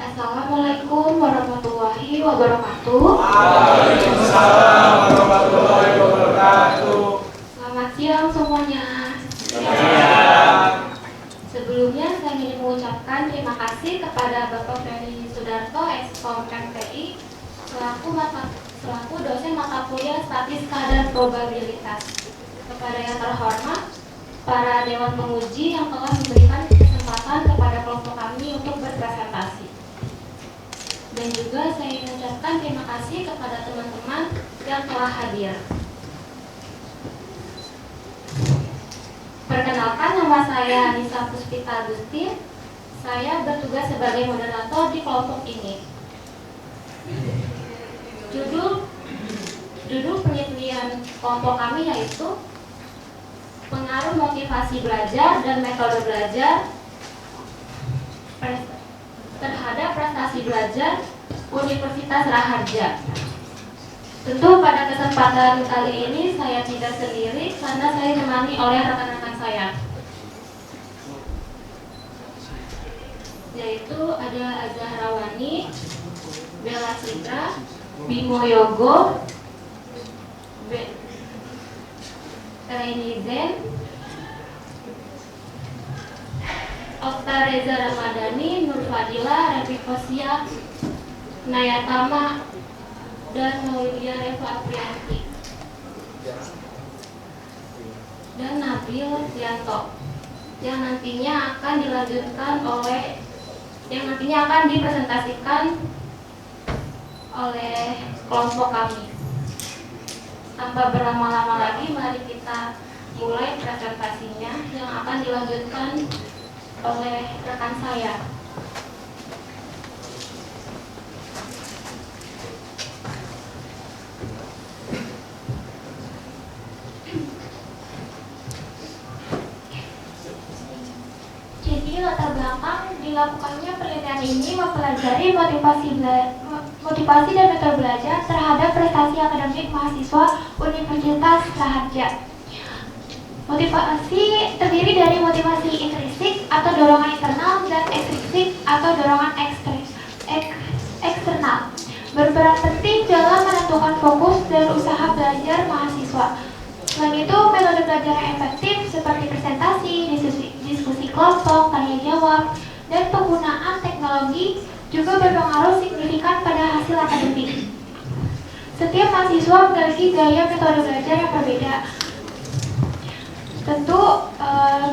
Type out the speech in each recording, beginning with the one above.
Assalamualaikum warahmatullahi wabarakatuh. Waalaikumsalam warahmatullahi wabarakatuh. Selamat siang semuanya. Siang. Sebelumnya saya ingin mengucapkan terima kasih kepada Bapak Ferry Sudarto, Eskom MTI, selaku dosen mata kuliah Statistika dan Probabilitas. Kepada yang terhormat, para dewan penguji yang telah memberikan kesempatan kepada kelompok kami untuk berpresentasi. Dan juga saya ingin mengucapkan terima kasih kepada teman-teman yang telah hadir. Perkenalkan, nama saya Nisa Puspita Agustin. Saya bertugas sebagai moderator di kelompok ini. Judul penelitian kelompok kami yaitu pengaruh motivasi belajar dan metode belajar terhadap prestasi belajar Universitas Raharja. Tentu pada kesempatan kali ini saya tidak sendiri karena saya ditemani oleh rekan-rekan saya, yaitu ada Azahra Wani, Bella Citra, Bimo Yogo, Raini Zen, Okta Reza Ramadhani, Nur Fadila, Revi Kosia, Nayatama, dan Maulia Reva Aprianti, dan Nabil Yanto, yang nantinya akan dipresentasikan oleh kelompok kami. Tanpa berlama-lama lagi, mari kita mulai presentasinya yang akan dilanjutkan oleh rekan saya. Jadi latar belakang dilakukannya penelitian ini mempelajari motivasi dan metode belajar terhadap prestasi akademik mahasiswa Universitas Raharja. Motivasi terdiri dari motivasi intrinsik atau dorongan internal dan ekstrinsik atau dorongan eksternal. Berperan penting dalam menentukan fokus dan usaha belajar mahasiswa. Selain itu, metode belajar yang efektif seperti presentasi, diskusi kelompok, tanya jawab, dan penggunaan teknologi juga berpengaruh signifikan pada hasil akademik. Setiap mahasiswa memiliki gaya metode belajar yang berbeda. Tentu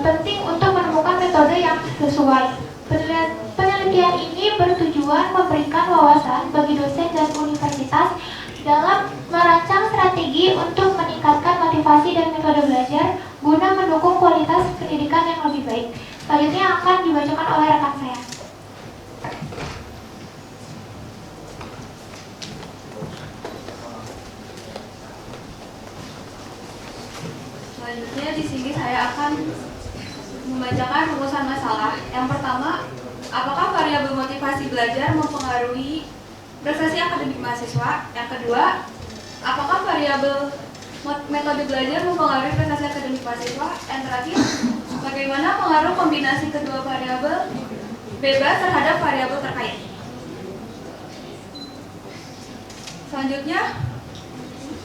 penting untuk menemukan metode yang sesuai. Penelitian ini bertujuan memberikan wawasan bagi dosen dan universitas dalam merancang strategi untuk meningkatkan motivasi dan metode belajar guna mendukung kualitas pendidikan yang lebih baik. Selanjutnya akan dibacakan oleh rekan saya. Selanjutnya di sini saya akan membacakan rumusan masalah. Yang pertama, apakah variabel motivasi belajar mempengaruhi prestasi akademik mahasiswa? Yang kedua, apakah variabel metode belajar mempengaruhi prestasi akademik mahasiswa? Yang terakhir, bagaimana pengaruh kombinasi kedua variabel bebas terhadap variabel terkait? Selanjutnya,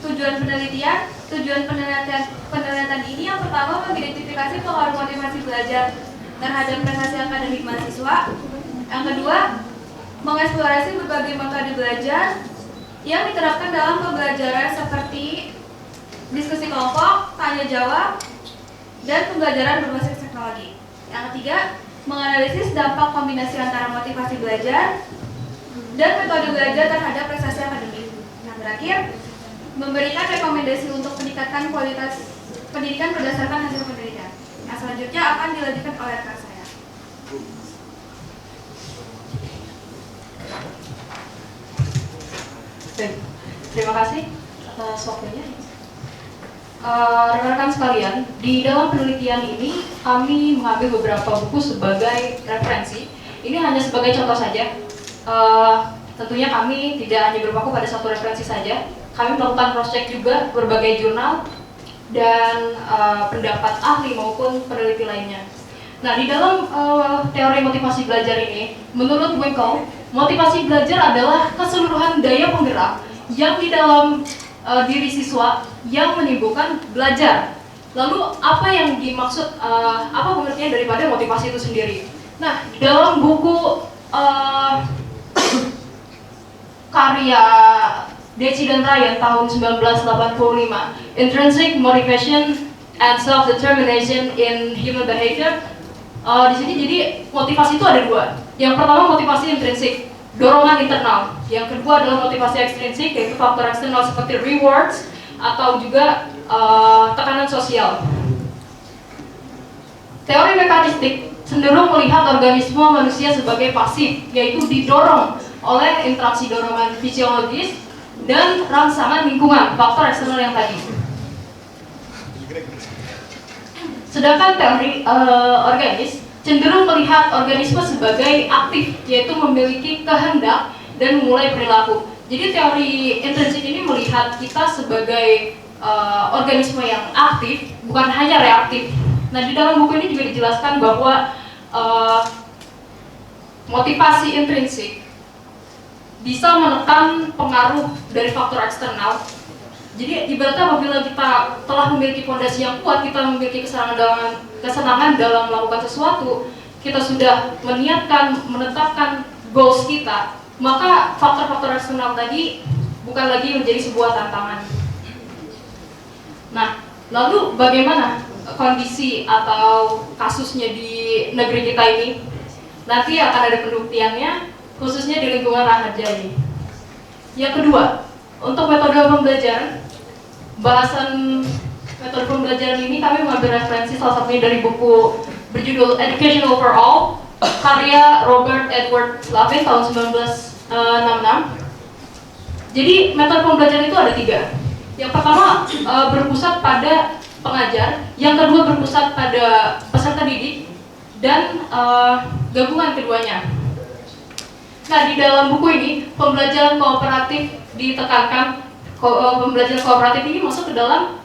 tujuan penelitian ini yang pertama mengidentifikasi pengaruh motivasi belajar terhadap prestasi akademik mahasiswa. Yang kedua, mengeksplorasi berbagai metode belajar yang diterapkan dalam pembelajaran seperti diskusi kelompok, tanya jawab, dan pembelajaran berbasis teknologi. Yang ketiga, menganalisis dampak kombinasi antara motivasi belajar dan metode belajar terhadap prestasi akademik. Yang terakhir, memberikan rekomendasi untuk meningkatkan kualitas pendidikan berdasarkan hasil penelitian. Nah, selanjutnya akan dilanjutkan oleh rekan saya. Baik, terima kasih atas waktunya. Rekan-rekan sekalian, di dalam penelitian ini kami mengambil beberapa buku sebagai referensi. Ini hanya sebagai contoh saja. Tentunya kami tidak hanya berpaku pada satu referensi saja. Kami melakukan cross-check juga berbagai jurnal dan pendapat ahli maupun peneliti lainnya. Nah, di dalam teori motivasi belajar ini, menurut Winkle, motivasi belajar adalah keseluruhan daya penggerak yang di dalam diri siswa yang menimbulkan belajar. Lalu, apa yang dimaksud, apa pengertian daripada motivasi itu sendiri? Nah, di dalam buku karya Deci dan Ryan tahun 1985, Intrinsic Motivation and Self-Determination in Human Behavior. Di sini jadi motivasi itu ada dua. Yang pertama motivasi intrinsik, dorongan internal. Yang kedua adalah motivasi ekstrinsik, yaitu faktor eksternal seperti rewards atau juga tekanan sosial. Teori mekanistik cenderung melihat organisme manusia sebagai pasif, yaitu didorong oleh interaksi dorongan fisiologis dan rangsangan lingkungan, faktor eksternal yang tadi. Sedangkan teori organis cenderung melihat organisme sebagai aktif, yaitu memiliki kehendak dan memulai perilaku. Jadi teori intrinsik ini melihat kita sebagai organisme yang aktif, bukan hanya reaktif. Nah, di dalam buku ini juga dijelaskan bahwa motivasi intrinsik bisa menekan pengaruh dari faktor eksternal. Jadi ibaratnya apabila kita telah memiliki fondasi yang kuat, kita memiliki kesenangan dalam melakukan sesuatu, kita sudah meniatkan, menetapkan goals kita, maka faktor-faktor eksternal tadi bukan lagi menjadi sebuah tantangan. Nah, lalu bagaimana kondisi atau kasusnya di negeri kita ini? Nanti akan ada pembuktiannya, khususnya di lingkungan Raharja ini. Yang kedua, untuk metode pembelajaran, bahasan metode pembelajaran ini kami mengambil referensi salah satunya dari buku berjudul Education Overall, karya Robert Edward Slavin tahun 1966. Jadi metode pembelajaran itu ada 3. Yang pertama berpusat pada pengajar, yang kedua berpusat pada peserta didik, dan gabungan keduanya. Nah, di dalam buku ini pembelajaran kooperatif ditekankan. Pembelajaran kooperatif ini masuk ke dalam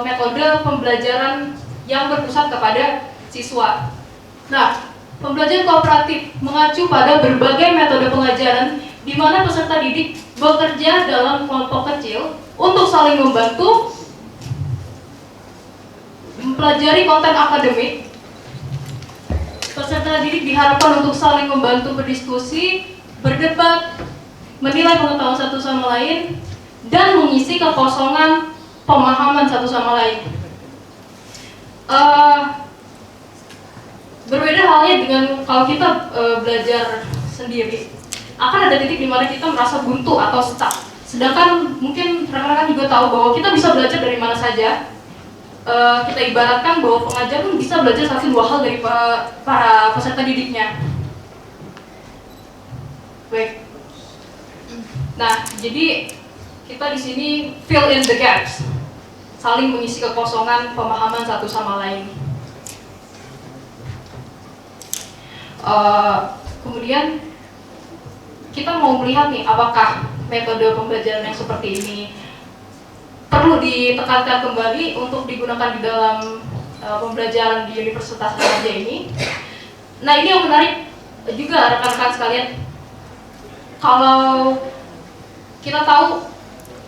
metode pembelajaran yang berpusat kepada siswa. Nah, pembelajaran kooperatif mengacu pada berbagai metode pengajaran di mana peserta didik bekerja dalam kelompok kecil untuk saling membantu mempelajari konten akademik. Peserta didik diharapkan untuk saling membantu berdiskusi, berdebat, menilai pengetahuan satu sama lain, dan mengisi kekosongan pemahaman satu sama lain. Berbeda halnya dengan kalau kita belajar sendiri, akan ada titik di mana kita merasa buntu atau stuck. Sedangkan mungkin rekan-rekan juga tahu bahwa kita bisa belajar dari mana saja. Kita ibaratkan bahwa pengajar pun bisa belajar 1-2 hal dari para peserta didiknya. Baik. Nah, jadi kita di sini fill in the gaps, saling mengisi kekosongan pemahaman satu sama lain. Kemudian kita mau melihat nih, apakah metode pembelajaran yang seperti ini perlu ditekankan kembali untuk digunakan di dalam pembelajaran di Universitas Raharja ini. Nah, ini yang menarik juga rekan-rekan sekalian. Kalau kita tahu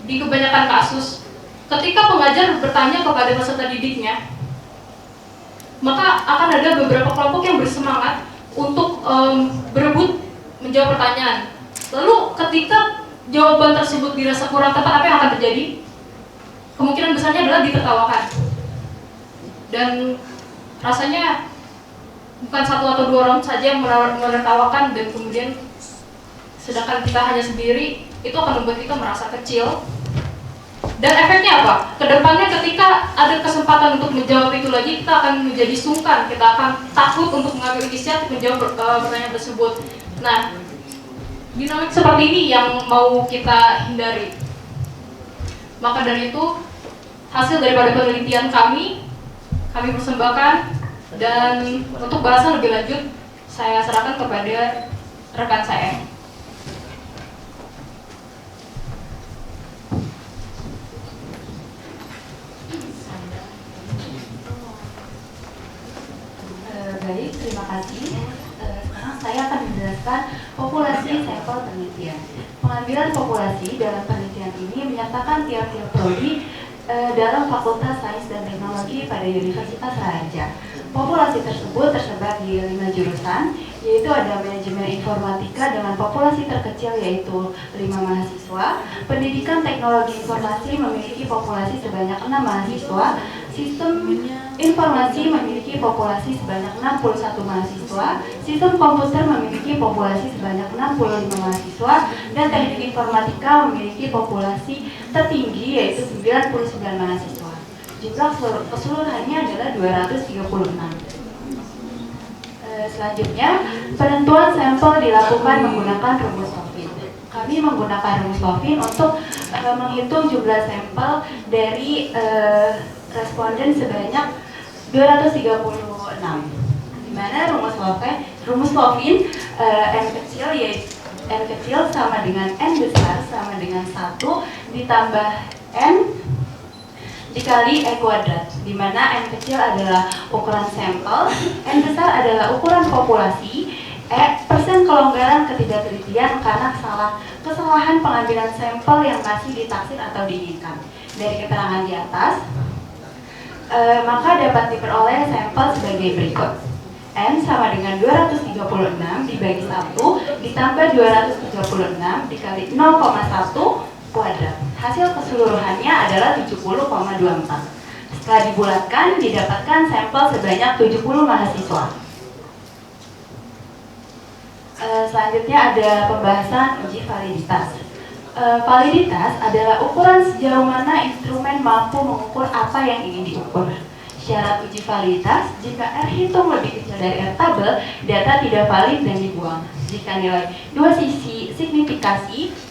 di kebanyakan kasus, ketika pengajar bertanya kepada peserta didiknya, maka akan ada beberapa kelompok yang bersemangat untuk berebut menjawab pertanyaan. Lalu ketika jawaban tersebut dirasa kurang tepat, apa yang akan terjadi? Kemungkinan besarnya adalah ditertawakan. Dan rasanya bukan 1 atau 2 orang saja yang menertawakan, dan kemudian sedangkan kita hanya sendiri, itu akan membuat kita merasa kecil. Dan efeknya apa? Kedepannya ketika ada kesempatan untuk menjawab itu lagi, kita akan menjadi sungkan, kita akan takut untuk mengambil inisiatif menjawab pertanyaan tersebut. Nah, dinamik seperti ini yang mau kita hindari. Maka dari itu, hasil daripada penelitian kami persembahkan, dan untuk bahasan lebih lanjut saya serahkan kepada rekan saya. mengajukan populasi sampel penelitian. Pengambilan populasi dalam penelitian ini menyatakan tiap-tiap prodi dalam Fakultas Sains dan Teknologi pada Universitas Raja. Populasi tersebut tersebar di 5 jurusan, yaitu ada manajemen informatika dengan populasi terkecil yaitu 5 mahasiswa, pendidikan teknologi informasi memiliki populasi sebanyak 6 mahasiswa, sistem informasi memiliki populasi sebanyak 61 mahasiswa, sistem komputer memiliki populasi sebanyak 65 mahasiswa, dan teknik informatika memiliki populasi tertinggi yaitu 99 mahasiswa. Jumlah keseluruhannya adalah 236. Selanjutnya, penentuan sampel dilakukan menggunakan rumus Lofin. Kami menggunakan rumus Lofin untuk menghitung jumlah sampel dari responden sebanyak 236. Di mana rumus Lofin n kecil yaitu n kecil sama dengan n besar sama dengan 1 ditambah n dikali E kuadrat, di mana N kecil adalah ukuran sampel, N besar adalah ukuran populasi, E persen kelonggaran ketidaktelitian karena kesalahan pengambilan sampel yang masih ditaksir atau diinginkan. Dari keterangan di atas, maka dapat diperoleh sampel sebagai berikut. N sama dengan 236 dibagi 1 ditambah 236 dikali 0,1 kuadrat. Hasil keseluruhannya adalah 70,24. Setelah dibulatkan, didapatkan sampel sebanyak 70 mahasiswa. Selanjutnya ada pembahasan uji validitas. Validitas adalah ukuran sejauh mana instrumen mampu mengukur apa yang ingin diukur. Syarat uji validitas, jika R hitung lebih kecil dari R tabel, data tidak valid dan dibuang. Jika nilai dua sisi signifikasi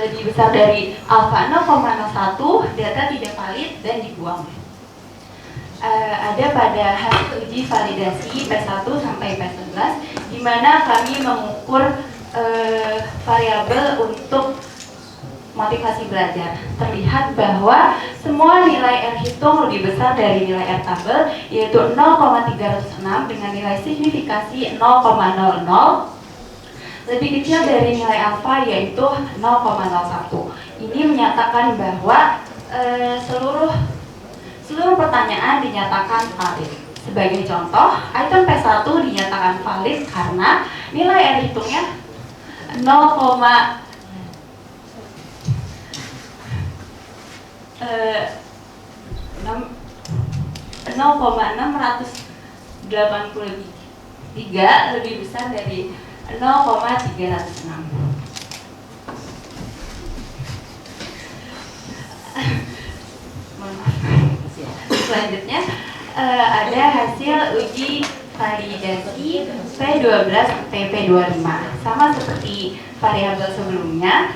lebih besar dari alfa 0,01, data tidak valid dan dibuang. Ada pada hasil uji validasi P1 sampai P11, di mana kami mengukur variabel untuk motivasi belajar. Terlihat bahwa semua nilai R hitung lebih besar dari nilai R tabel, yaitu 0,306 dengan nilai signifikasi 0,00, lebih kecil dari nilai alfa yaitu 0,01. Ini menyatakan bahwa seluruh pertanyaan dinyatakan valid. Sebagai contoh, item P1 dinyatakan valid karena nilai R hitungnya 0,683 lebih besar dari 0,306. Selanjutnya ada hasil uji validasi P12 sampai P25. Sama seperti variabel sebelumnya,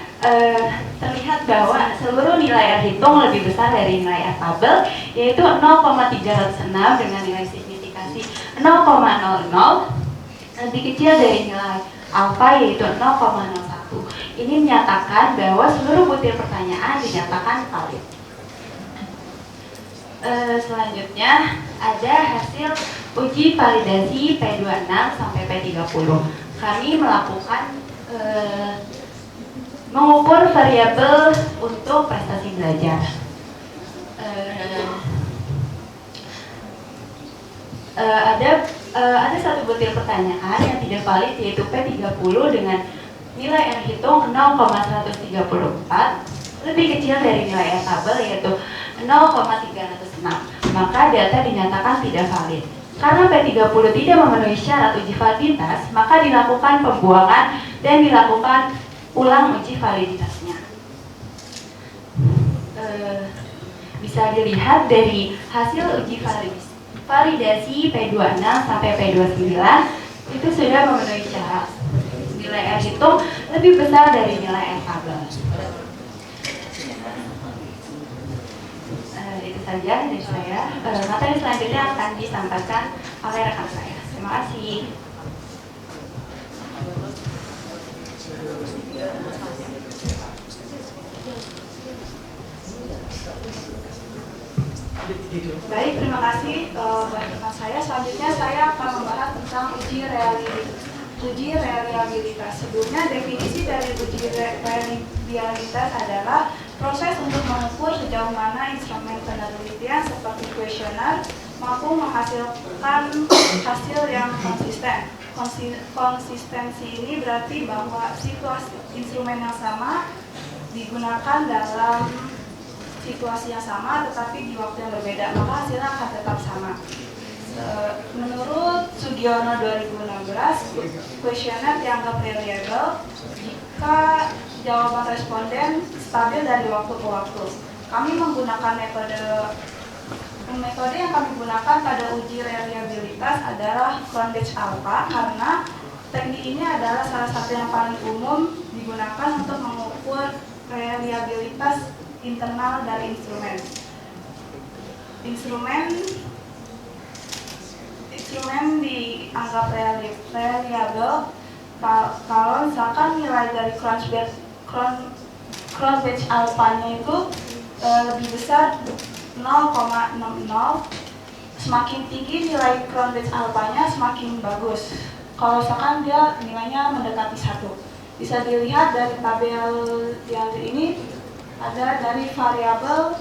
terlihat bahwa seluruh nilai R hitung lebih besar dari nilai R tabel, yaitu 0,306 dengan nilai signifikasi 0,00, lebih kecil dari nilai alfa yaitu 0,01. Ini menyatakan bahwa seluruh butir pertanyaan dinyatakan valid. Selanjutnya ada hasil uji validasi P26 sampai P30. Kami melakukan mengukur variabel untuk prestasi belajar. Ada satu butir pertanyaan yang tidak valid yaitu P30 dengan nilai R hitung 0,134, lebih kecil dari nilai R tabel yaitu 0,306. Maka data dinyatakan tidak valid. Karena P30 tidak memenuhi syarat uji validitas, maka dilakukan pembuangan dan dilakukan ulang uji validitasnya. Bisa dilihat dari hasil uji validasi P26 sampai P29 itu sudah memenuhi syarat. Nilai R hitung lebih besar dari nilai R tabel. Itu saja dari saya. Materi selanjutnya akan disampaikan oleh rekan saya. Terima kasih. Baik, terima kasih buat rekan saya. Selanjutnya saya akan membahas tentang uji Uji reliabilitas. Sebelumnya definisi dari uji reliabilitas adalah proses untuk mengukur sejauh mana instrumen penelitian seperti kuesioner mampu menghasilkan hasil yang konsisten. Konsistensi ini berarti bahwa situasi instrumen yang sama digunakan dalam situasi yang sama tetapi di waktu yang berbeda, maka hasilnya akan tetap sama. Menurut Sugiono 2016, kuesioner dianggap reliable jika jawaban responden stabil dari waktu ke waktu. Kami menggunakan metode yang kami gunakan pada uji reliabilitas adalah Cronbach alpha karena teknik ini adalah salah satu yang paling umum digunakan untuk mengukur reliabilitas internal dari instrumen. Instrumen dianggap reliable kalau misalkan nilai dari Cronbach alpha-nya itu lebih besar 0,60. Semakin tinggi nilai Cronbach alpha-nya semakin bagus. Kalau misalkan dia nilainya mendekati 1. Bisa dilihat dari tabel yang ini ada dari variabel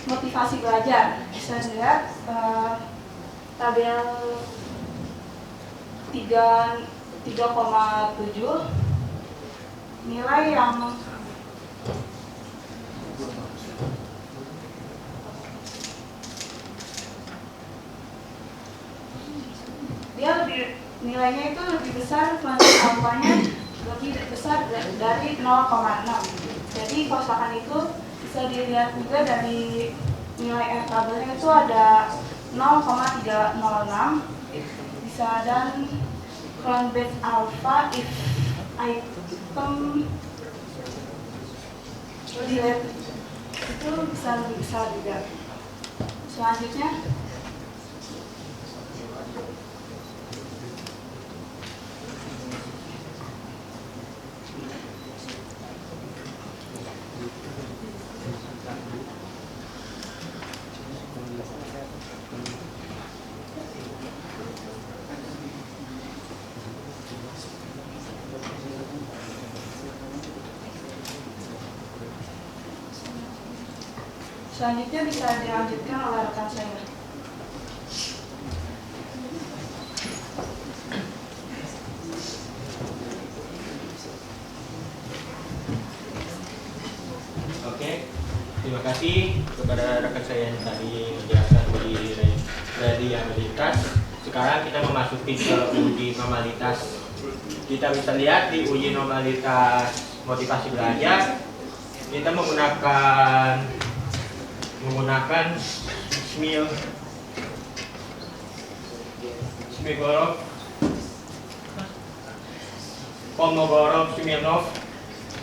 motivasi belajar. Bisa dilihat tabel 3,7 nilai yang dia nilainya itu lebih besar, Cronbach alpha-nya lebih besar dari 0,6. Jadi kosakan itu bisa dilihat juga dari nilai tabelnya itu ada 0,306 bisa, dan Cronbach alpha if item relate itu bisa lebih besar juga. Selanjutnya bisa dilanjutkan oleh rekan saya. Oke, terima kasih kepada rekan saya yang tadi menjelaskan uji reliabilitas. Sekarang kita memasuki ke uji normalitas. Kita bisa lihat di uji normalitas motivasi belajar, kita menggunakan Kolmogorov-Smirnov,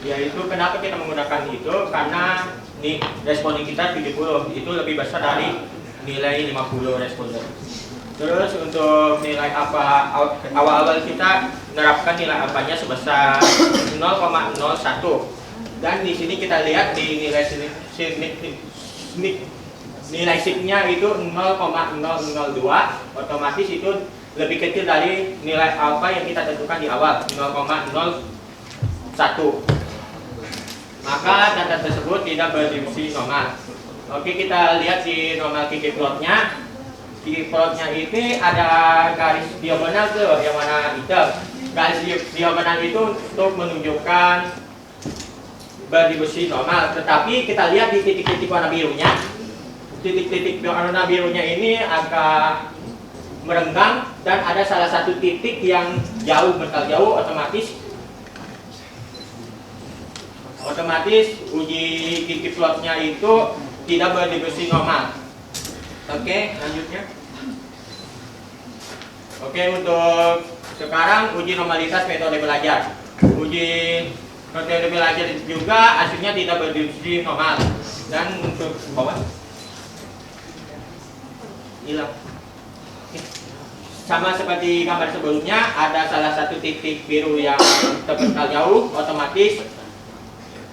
yaitu kenapa kita menggunakan itu, karena responden kita 70 itu lebih besar dari nilai 50 responden. Terus untuk nilai apa awal-awal kita menerapkan nilai apanya sebesar 0,01, dan di sini kita lihat di nilai nilai SIG-nya itu 0,002, otomatis itu lebih kecil dari nilai alfa yang kita tentukan di awal 0,01. Maka data tersebut tidak berdimensi normal. Oke, kita lihat di normal Kiki plotnya. Kiki plotnya ini ada garis diagonal tuh yang warna hitam. Garis diagonal itu untuk menunjukkan berdimensi normal, tetapi kita lihat di titik-titik warna birunya. Titik-titik warna birunya ini agak merenggang dan ada salah satu titik yang jauh, bentar jauh, otomatis uji Kiki plotnya itu tidak berdimensi normal. Oke, lanjutnya. Oke, untuk sekarang uji normalitas metode belajar. Uji metode belajar juga hasilnya tidak berdimensi normal. Dan untuk bawah hilang. Sama seperti gambar sebelumnya, ada salah satu titik biru yang terpental jauh, otomatis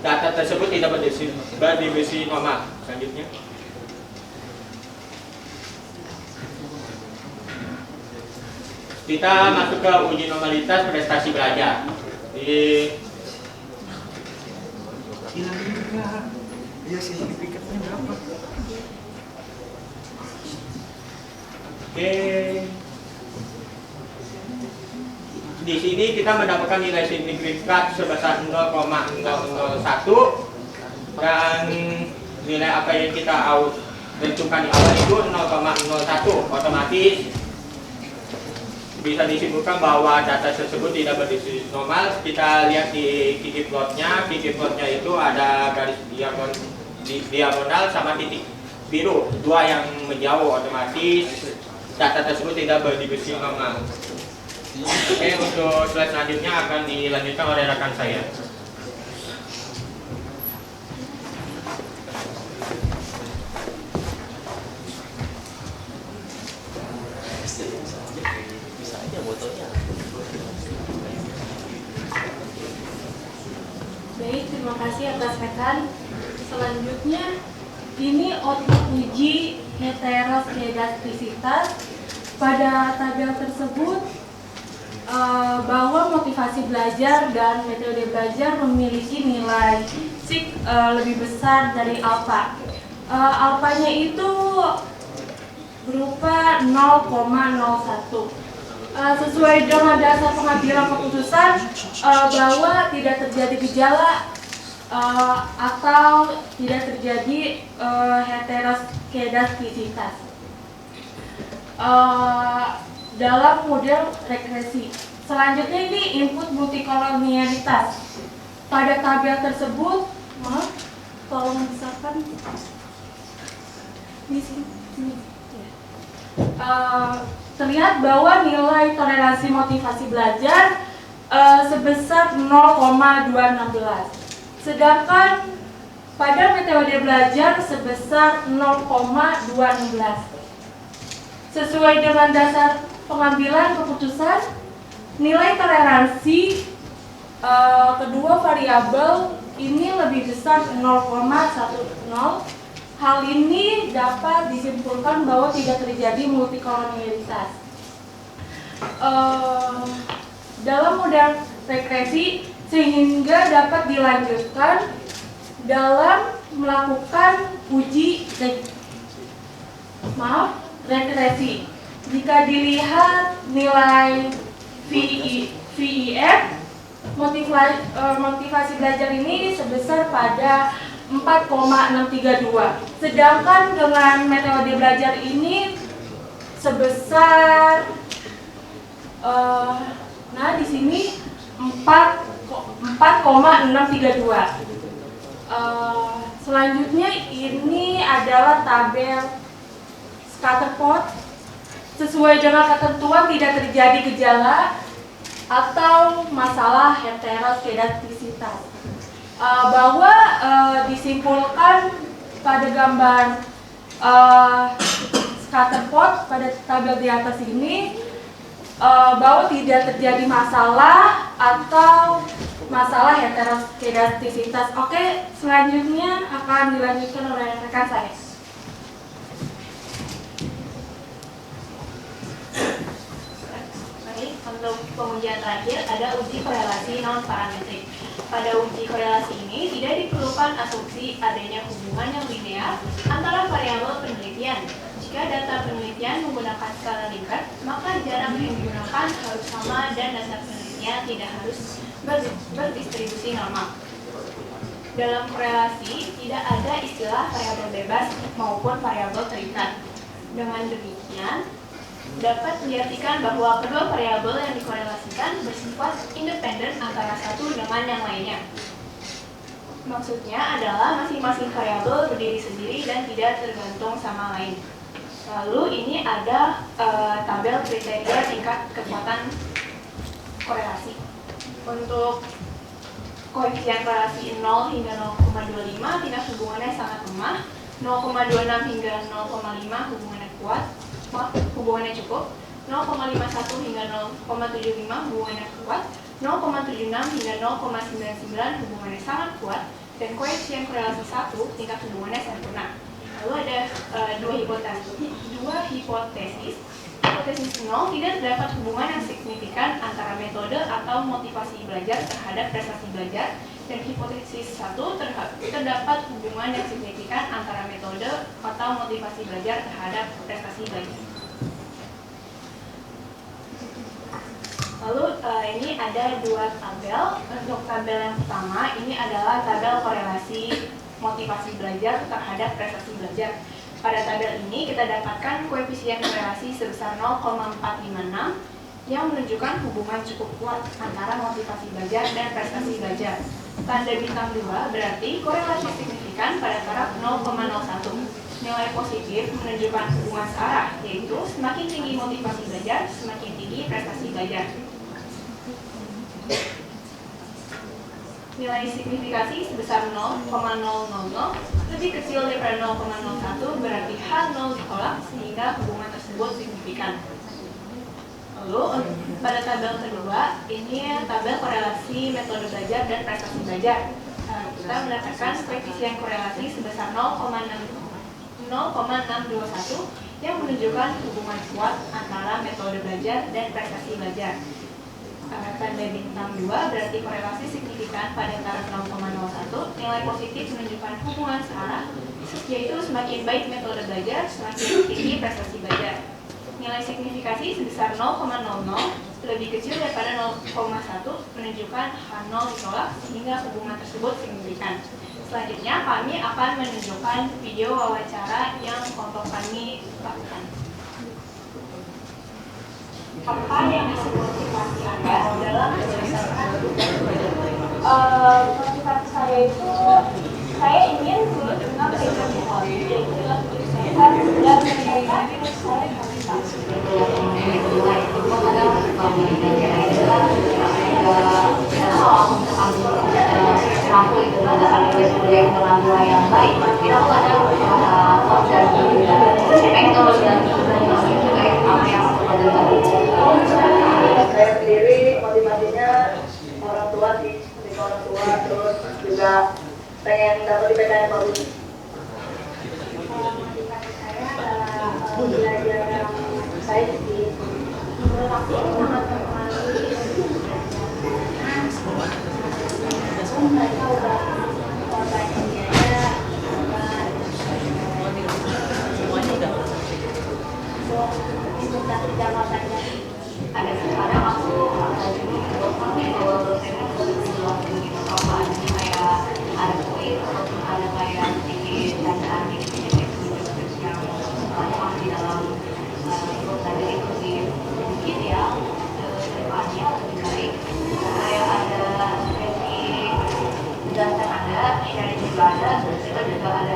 data tersebut tidak berdimensi normal. Selanjutnya. kita masuk ke uji normalitas prestasi belajar. Jadi oke. Di sini kita mendapatkan nilai signifikan sebesar 0,001 dan nilai apa yang kita tentukan di awal itu 0,01. Otomatis bisa disimpulkan bahwa data tersebut tidak berdistribusi normal. Kita lihat di titik plotnya. Titik plotnya itu ada garis diagonal sama titik biru, dua yang menjauh. Otomatis data tersebut tidak berdistribusi normal. Oke, untuk slide selanjutnya akan dilanjutkan oleh rekan saya. Baik, terima kasih atas rekan. Selanjutnya, ini output uji heteroskedastisitas. Pada tabel tersebut, bahwa motivasi belajar dan metode belajar memiliki nilai sig lebih besar dari alfa. Alfanya itu berupa 0,01. Sesuai dengan dasar pengambilan keputusan bahwa tidak terjadi gejala atau tidak terjadi heteroskedastisitas dalam model regresi. Selanjutnya ini input multikolonialitas. Pada tabel tersebut, maaf, tolong misalkan di sini. Terlihat bahwa nilai toleransi motivasi belajar sebesar 0,216. Sedangkan pada metode belajar sebesar 0,216. Sesuai dengan dasar pengambilan keputusan, nilai toleransi kedua variabel ini lebih besar 0,10. Hal ini dapat disimpulkan bahwa tidak terjadi multikolonialitas. Dalam model regresi, sehingga dapat dilanjutkan dalam melakukan uji regresi. Jika dilihat nilai VIF, motivasi belajar ini sebesar pada 4,632. Sedangkan dengan metode belajar ini sebesar di sini 4,632. Selanjutnya ini adalah tabel scatter plot. Sesuai dengan ketentuan tidak terjadi gejala atau masalah heteroskedastisitas. Bahwa disimpulkan pada gambar scatter plot pada tabel di atas ini bahwa tidak terjadi masalah atau masalah heteroskedastisitas. Oke, selanjutnya akan dilanjutkan oleh rekan saya. Untuk pengujian terakhir ada uji korelasi non-parametrik. Pada uji korelasi ini tidak diperlukan asumsi adanya hubungan yang linear antara variabel penelitian. Jika data penelitian menggunakan skala Likert, maka jarak yang digunakan harus sama dan dasar penelitian tidak harus berdistribusi normal. Dalam korelasi tidak ada istilah variabel bebas maupun variabel terikat. Dengan demikian, dapat diartikan bahwa kedua variabel yang dikorelasikan bersifat independen antara satu dengan yang lainnya. Maksudnya adalah masing-masing variabel berdiri sendiri dan tidak tergantung sama lain. Lalu ini ada tabel kriteria tingkat kekuatan korelasi. Untuk koefisien korelasi 0 hingga 0,25 tingkat hubungannya sangat lemah, 0,26 hingga 0,5 hubungannya kuat, hubungannya cukup, 0,51 hingga 0,75 hubungannya kuat, 0,76 hingga 0,99 hubungannya sangat kuat, dan koefisien korelasi 1 tingkat hubungannya sempurna. Lalu ada dua hipotesis hipotesis 0, tidak terdapat hubungan yang signifikan antara metode atau motivasi belajar terhadap prestasi belajar, dan hipotesis 1, terdapat hubungan yang signifikan antara metode atau motivasi belajar terhadap prestasi belajar. Lalu ini ada dua tabel. Untuk tabel yang pertama, ini adalah tabel korelasi motivasi belajar terhadap prestasi belajar. Pada tabel ini kita dapatkan koefisien korelasi sebesar 0,456 yang menunjukkan hubungan cukup kuat antara motivasi belajar dan prestasi belajar. Tanda bintang 2 berarti korelasi signifikan pada taraf 0,01. Nilai positif menunjukkan hubungan searah, yaitu semakin tinggi motivasi belajar, semakin tinggi prestasi belajar. Nilai signifikasi sebesar 0,000 lebih kecil daripada 0,01 berarti H0 ditolak sehingga hubungan tersebut signifikan. Lalu pada tabel kedua, ini tabel korelasi metode belajar dan prestasi belajar. Kita mendapatkan koefisien korelasi sebesar 0,621 yang menunjukkan hubungan kuat antara metode belajar dan prestasi belajar. Tanda bintang 2 berarti korelasi signifikan pada taraf 0,01. Nilai positif menunjukkan hubungan searah, yaitu semakin baik metode belajar, semakin tinggi prestasi belajar. Nilai signifikasi sebesar 0,00 lebih kecil daripada 0,1 menunjukkan H0 ditolak sehingga hubungan tersebut signifikan. Selanjutnya kami akan menunjukkan video wawancara yang kelompok kami lakukan. Apa yang disebut motivasi Anda dalam berdasarkan motivasi saya itu, saya ingin lulus dengan peringkat awal, yaitu dalam persiapan dan meningkatkan saya kualitas. Saya sendiri motivasinya orang tua sih, ketika orang tua, terus juga pengen dapat IPK yang bagus. Motivasi saya adalah belajar yang baik sih. Menurut aku sangat mempengaruhi mereka udah banyak biaya, untuk dari jangka panjang. Ada sekarang aku kayak ada kuis ataupun ada kayak sedikit candaan sedikit yang banyak di dalam tadi itu sih mungkin ya depannya lebih baik kayak ada sesi penjelasan ada sharing juga ada kita juga ada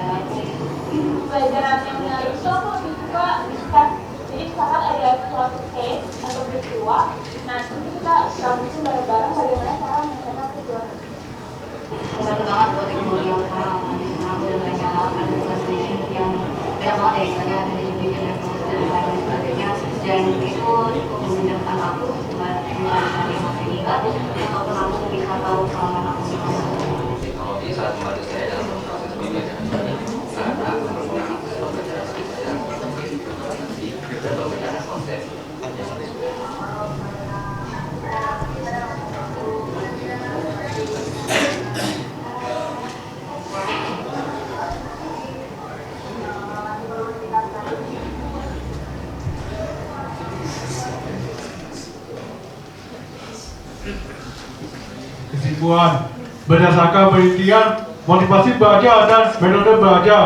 Pelajaran yang menarik itu aku lebih suka discuss. Jadi misalkan ada suatu case atau peristiwa, nah itu kita gabungin bareng-bareng bagaimana cara menyelesaikan peristiwa. Membantu banget buat ibu yang sekarang aku udah banyak ada tugas yang banyak banget ya misalnya ada bikin revolusi dan lain sebagainya dan itu cukup memudahkan aku buat mencari materi ataupun aku bisa tahu pengalaman aku teknologi saat membantu saya dalam proses pembelajaran karena menggunakan pembelajaran dan pembelajaran konsep. Kesimpulan, berdasarkan penelitian, motivasi belajar dan metode belajar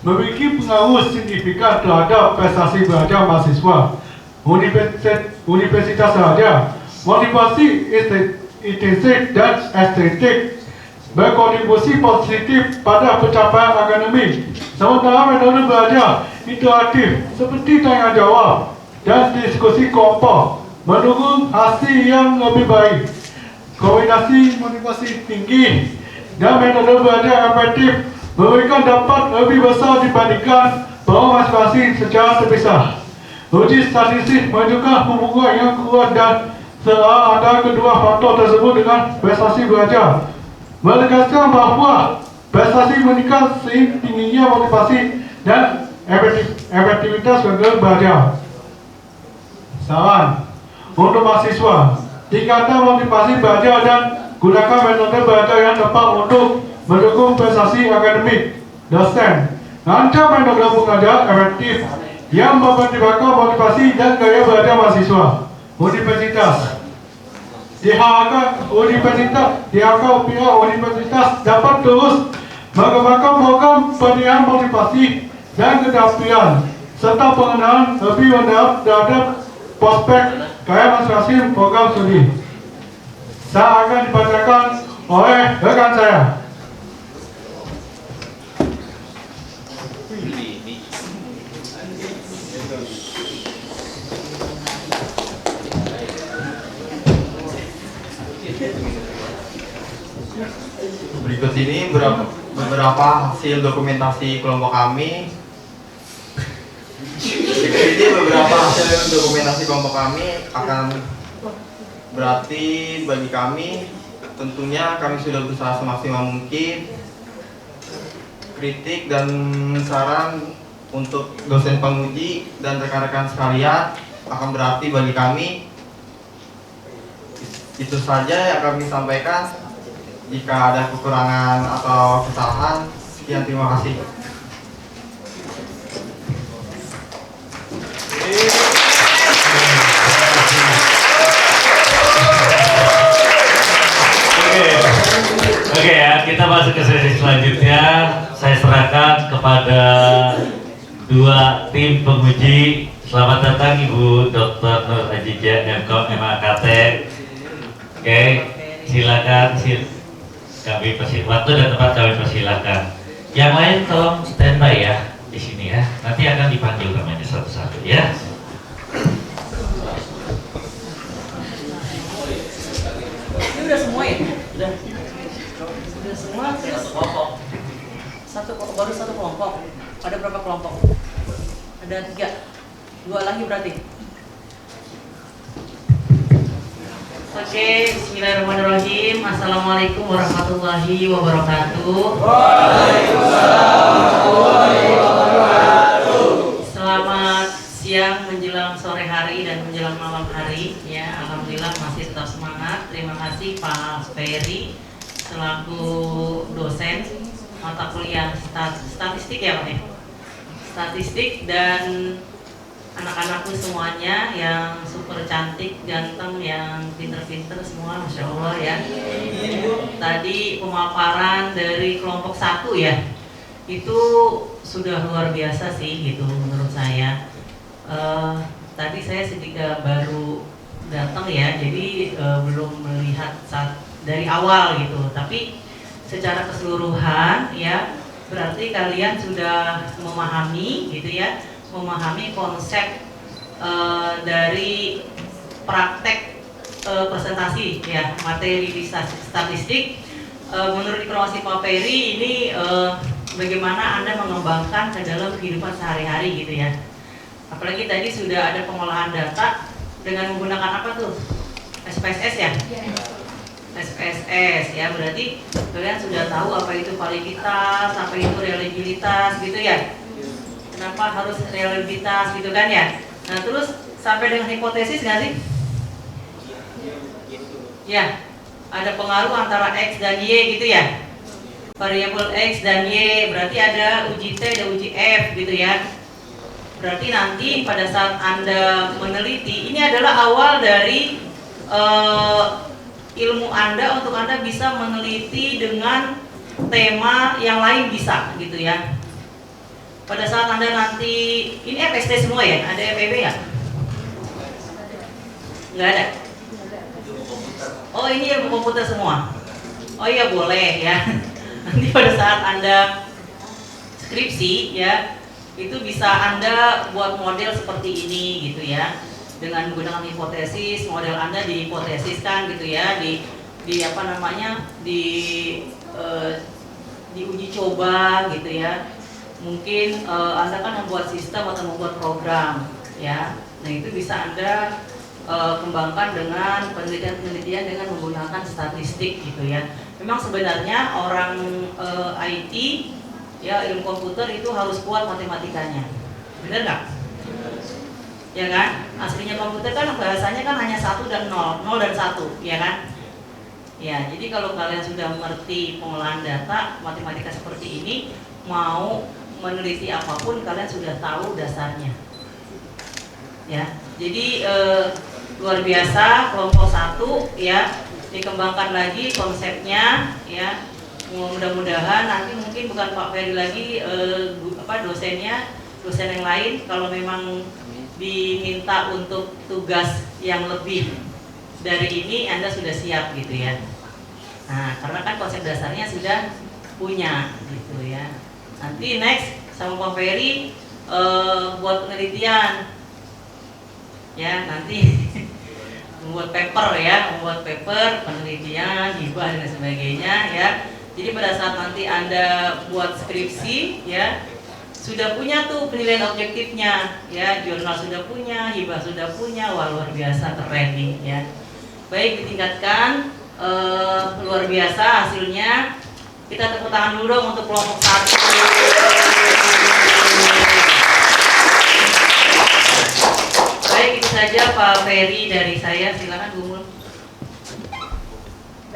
memiliki pengaruh signifikan terhadap prestasi belajar mahasiswa. Universitas saja, motivasi intrinsik dan estetik berkontribusi positif pada pencapaian akademik. Sementara metode belajar interaktif seperti tanya jawab dan diskusi kelompok mendukung hasil yang lebih baik. Kombinasi motivasi tinggi dan metode belajar efektif memberikan dampak lebih besar dibandingkan bahwa masing-masing secara terpisah. Uji statistik menunjukkan hubungan yang kuat dan searah antara kedua faktor tersebut dengan prestasi belajar. Menegaskan bahwa prestasi meningkat seiring tingginya motivasi dan efektivitas metode belajar. Saran untuk mahasiswa, tingkatkan motivasi belajar dan gunakan metode belajar yang tepat untuk mendukung prestasi akademik dosen. Rancang metode pengajar efektif yang mempertimbangkan motivasi dan gaya belajar mahasiswa. Universitas diharapkan pihak universitas dapat terus mengembangkan program pendidikan motivasi dan keterampilan serta pengenalan lebih mendalam terhadap prospek gaya masing-masing program studi. Saya akan dibacakan oleh rekan saya. Berikut ini beberapa hasil dokumentasi kelompok kami. Akan berarti bagi kami, tentunya kami sudah berusaha semaksimal mungkin. Kritik dan saran untuk dosen penguji dan rekan-rekan sekalian akan berarti bagi kami. Itu saja yang kami sampaikan. Jika ada kekurangan atau kesalahan, sekian, terima kasih. Oke ya, kita masuk ke sesi selanjutnya. Saya serahkan kepada dua tim penguji. Selamat datang Ibu Dr. Nur Ajijah, MKOM MAKT. Oke, silakan. Kami waktu dan tempat kami persilakan. Yang lain tolong standby ya di sini ya. Nanti akan dipanggil namanya satu-satu ya. Ini udah semua ya? Udah semua. Satu kelompok. Baru satu kelompok. Ada berapa kelompok? Ada 3. 2 lagi berarti. Oke, bismillahirrahmanirrahim. Assalamualaikum warahmatullahi wabarakatuh. Selamat siang menjelang sore hari dan menjelang malam hari. Ya, alhamdulillah masih tetap semangat. Terima kasih Pak Ferry selaku dosen mata kuliah statistik ya Pak ya. Statistik dan anak-anakku semuanya yang super cantik, ganteng, yang pinter-pinter semua, Masya Allah ya. Tadi pemaparan dari kelompok 1 ya, itu sudah luar biasa sih gitu menurut saya. Tadi saya sedikit baru datang ya, jadi belum melihat dari awal gitu. Tapi secara keseluruhan ya, berarti kalian sudah memahami gitu ya, memahami konsep dari praktek presentasi ya, materi di statistik. Menurut informasi Pak Ferry ini bagaimana Anda mengembangkan ke dalam kehidupan sehari-hari gitu ya. Apalagi tadi sudah ada pengolahan data dengan menggunakan apa tuh? SPSS ya? SPSS ya, berarti kalian sudah tahu apa itu validitas, apa itu reliabilitas gitu ya. Kenapa harus reliabilitas gitu kan ya. Nah terus sampai dengan hipotesis nggak sih? Ya, ada pengaruh antara X dan Y gitu ya. Variabel X dan Y, berarti ada uji T dan uji F gitu ya. Berarti nanti pada saat Anda meneliti, ini adalah awal dari ilmu Anda untuk Anda bisa meneliti dengan tema yang lain bisa gitu ya. Pada saat Anda nanti, ini FST semua ya? Ada FEB nggak? Nggak ada? Oh ini ilmu komputer semua? Oh iya boleh ya. Nanti pada saat Anda skripsi ya, itu bisa Anda buat model seperti ini gitu ya. Dengan menggunakan hipotesis, model Anda dihipotesiskan gitu ya, di apa namanya, diuji coba gitu ya. Mungkin Anda kan membuat sistem atau membuat program ya. Nah itu bisa Anda kembangkan dengan penelitian dengan menggunakan statistik gitu ya. Memang sebenarnya orang IT ya, ilmu komputer itu harus kuat matematikanya, benar nggak? ya kan? Aslinya komputer kan bahasanya kan hanya 1 dan 0, 0 dan 1, ya kan? Ya, jadi kalau kalian sudah mengerti pengolahan data, matematika seperti ini, mau meneliti apapun kalian sudah tahu dasarnya. Ya, jadi luar biasa kelompok 1 ya, dikembangkan lagi konsepnya ya. Mudah-mudahan nanti mungkin bukan Pak Ferry lagi dosennya, dosen yang lain kalau memang diminta untuk tugas yang lebih dari ini Anda sudah siap gitu ya. Nah, karena kan konsep dasarnya sudah punya gitu ya. Nanti next sama Pak Ferry buat penelitian ya, nanti membuat paper penelitian, hibah dan sebagainya ya. Jadi pada saat nanti Anda buat skripsi ya, sudah punya tuh penilaian objektifnya ya, jurnal sudah punya, hibah sudah punya, wah luar biasa, keren nih ya. Baik, ditingkatkan, luar biasa hasilnya. Kita tepuk tangan dulu dong untuk kelompok 1. Baik, itu saja Pak Ferry dari saya, silakan Bu Mul.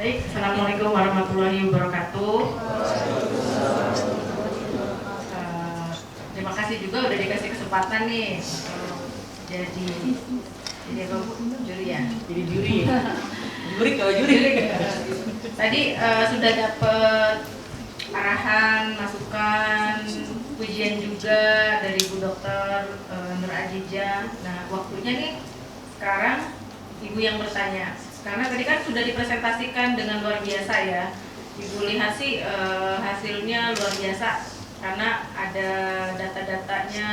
Baik, Assalamualaikum warahmatullahi wabarakatuh. Terima kasih juga udah dikasih kesempatan nih jadi apa Bu? Juri ya? Jadi juri. Juri. Tadi sudah dapet arahan, masukan, pujian juga dari Bu Dokter Nur Ajija. Nah, waktunya nih sekarang Ibu yang bertanya. Karena tadi kan sudah dipresentasikan dengan luar biasa ya. Ibu lihat sih hasilnya luar biasa. Karena ada data-datanya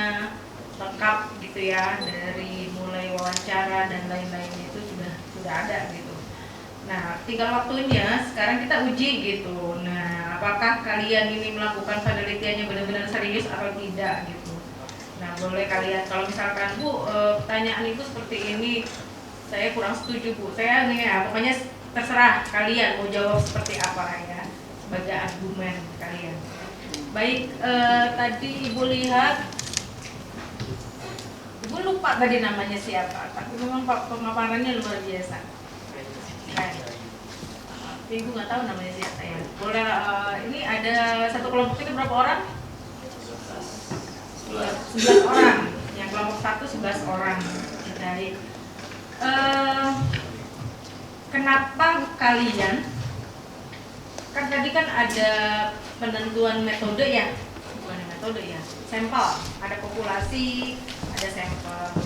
lengkap gitu ya, dari mulai wawancara dan lain-lainnya itu sudah ada gitu. Nah, tinggal waktunya sekarang kita uji gitu. Nah, apakah kalian ini melakukan penelitiannya benar-benar serius atau tidak gitu. Nah, boleh kalian, kalau misalkan Bu, pertanyaan Ibu seperti ini, saya kurang setuju Bu. Saya nih ya, pokoknya terserah kalian mau jawab seperti apa ya, sebagai argumen kalian. Baik, tadi Ibu lihat, Ibu lupa tadi namanya siapa, tapi memang pemaparannya luar biasa. Ibu nggak tahu namanya siapa ya. Boleh, ini ada satu kelompok itu berapa orang? 11 orang. Yang kelompok 1 11 orang. Baik. Kenapa kalian? Kan tadi kan ada penentuan metode ya, bukan metode ya, sampel, ada populasi, ada sampel.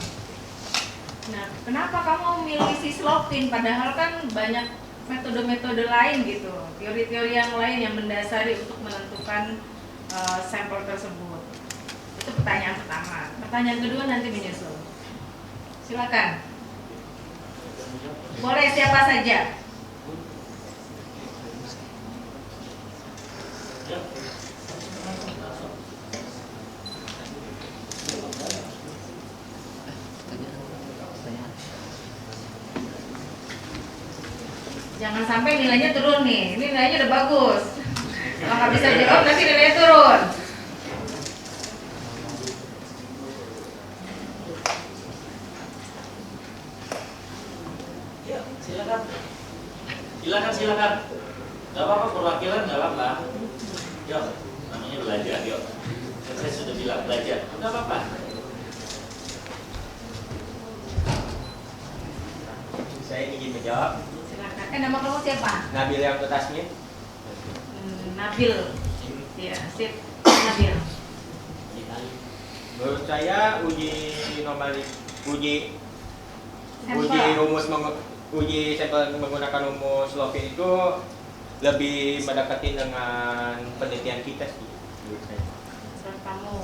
Nah, kenapa kamu milih sislopin padahal kan banyak metode-metode lain gitu, teori-teori yang lain yang mendasari untuk menentukan sampel tersebut. Itu pertanyaan pertama. Pertanyaan kedua nanti menyusul. Silakan. Boleh siapa saja. Jangan sampai nilainya turun nih. Ini nilainya udah bagus. Kalau nggak bisa jawab nanti nilainya turun. Ya, silakan. Silakan. Gak apa-apa, perwakilan gak apa-apa. Yuk, namanya belajar, yuk. Saya sudah bilang belajar, gak apa-apa. Saya ingin menjawab. Silakan. Nama kamu siapa? Nabil yang Tasmin. Nabil. Ya, sip. Nabil. Menurut saya uji sampel menggunakan rumus Lovin itu lebih mendekati dengan penelitian kita sih, menurut saya. Menurut kamu,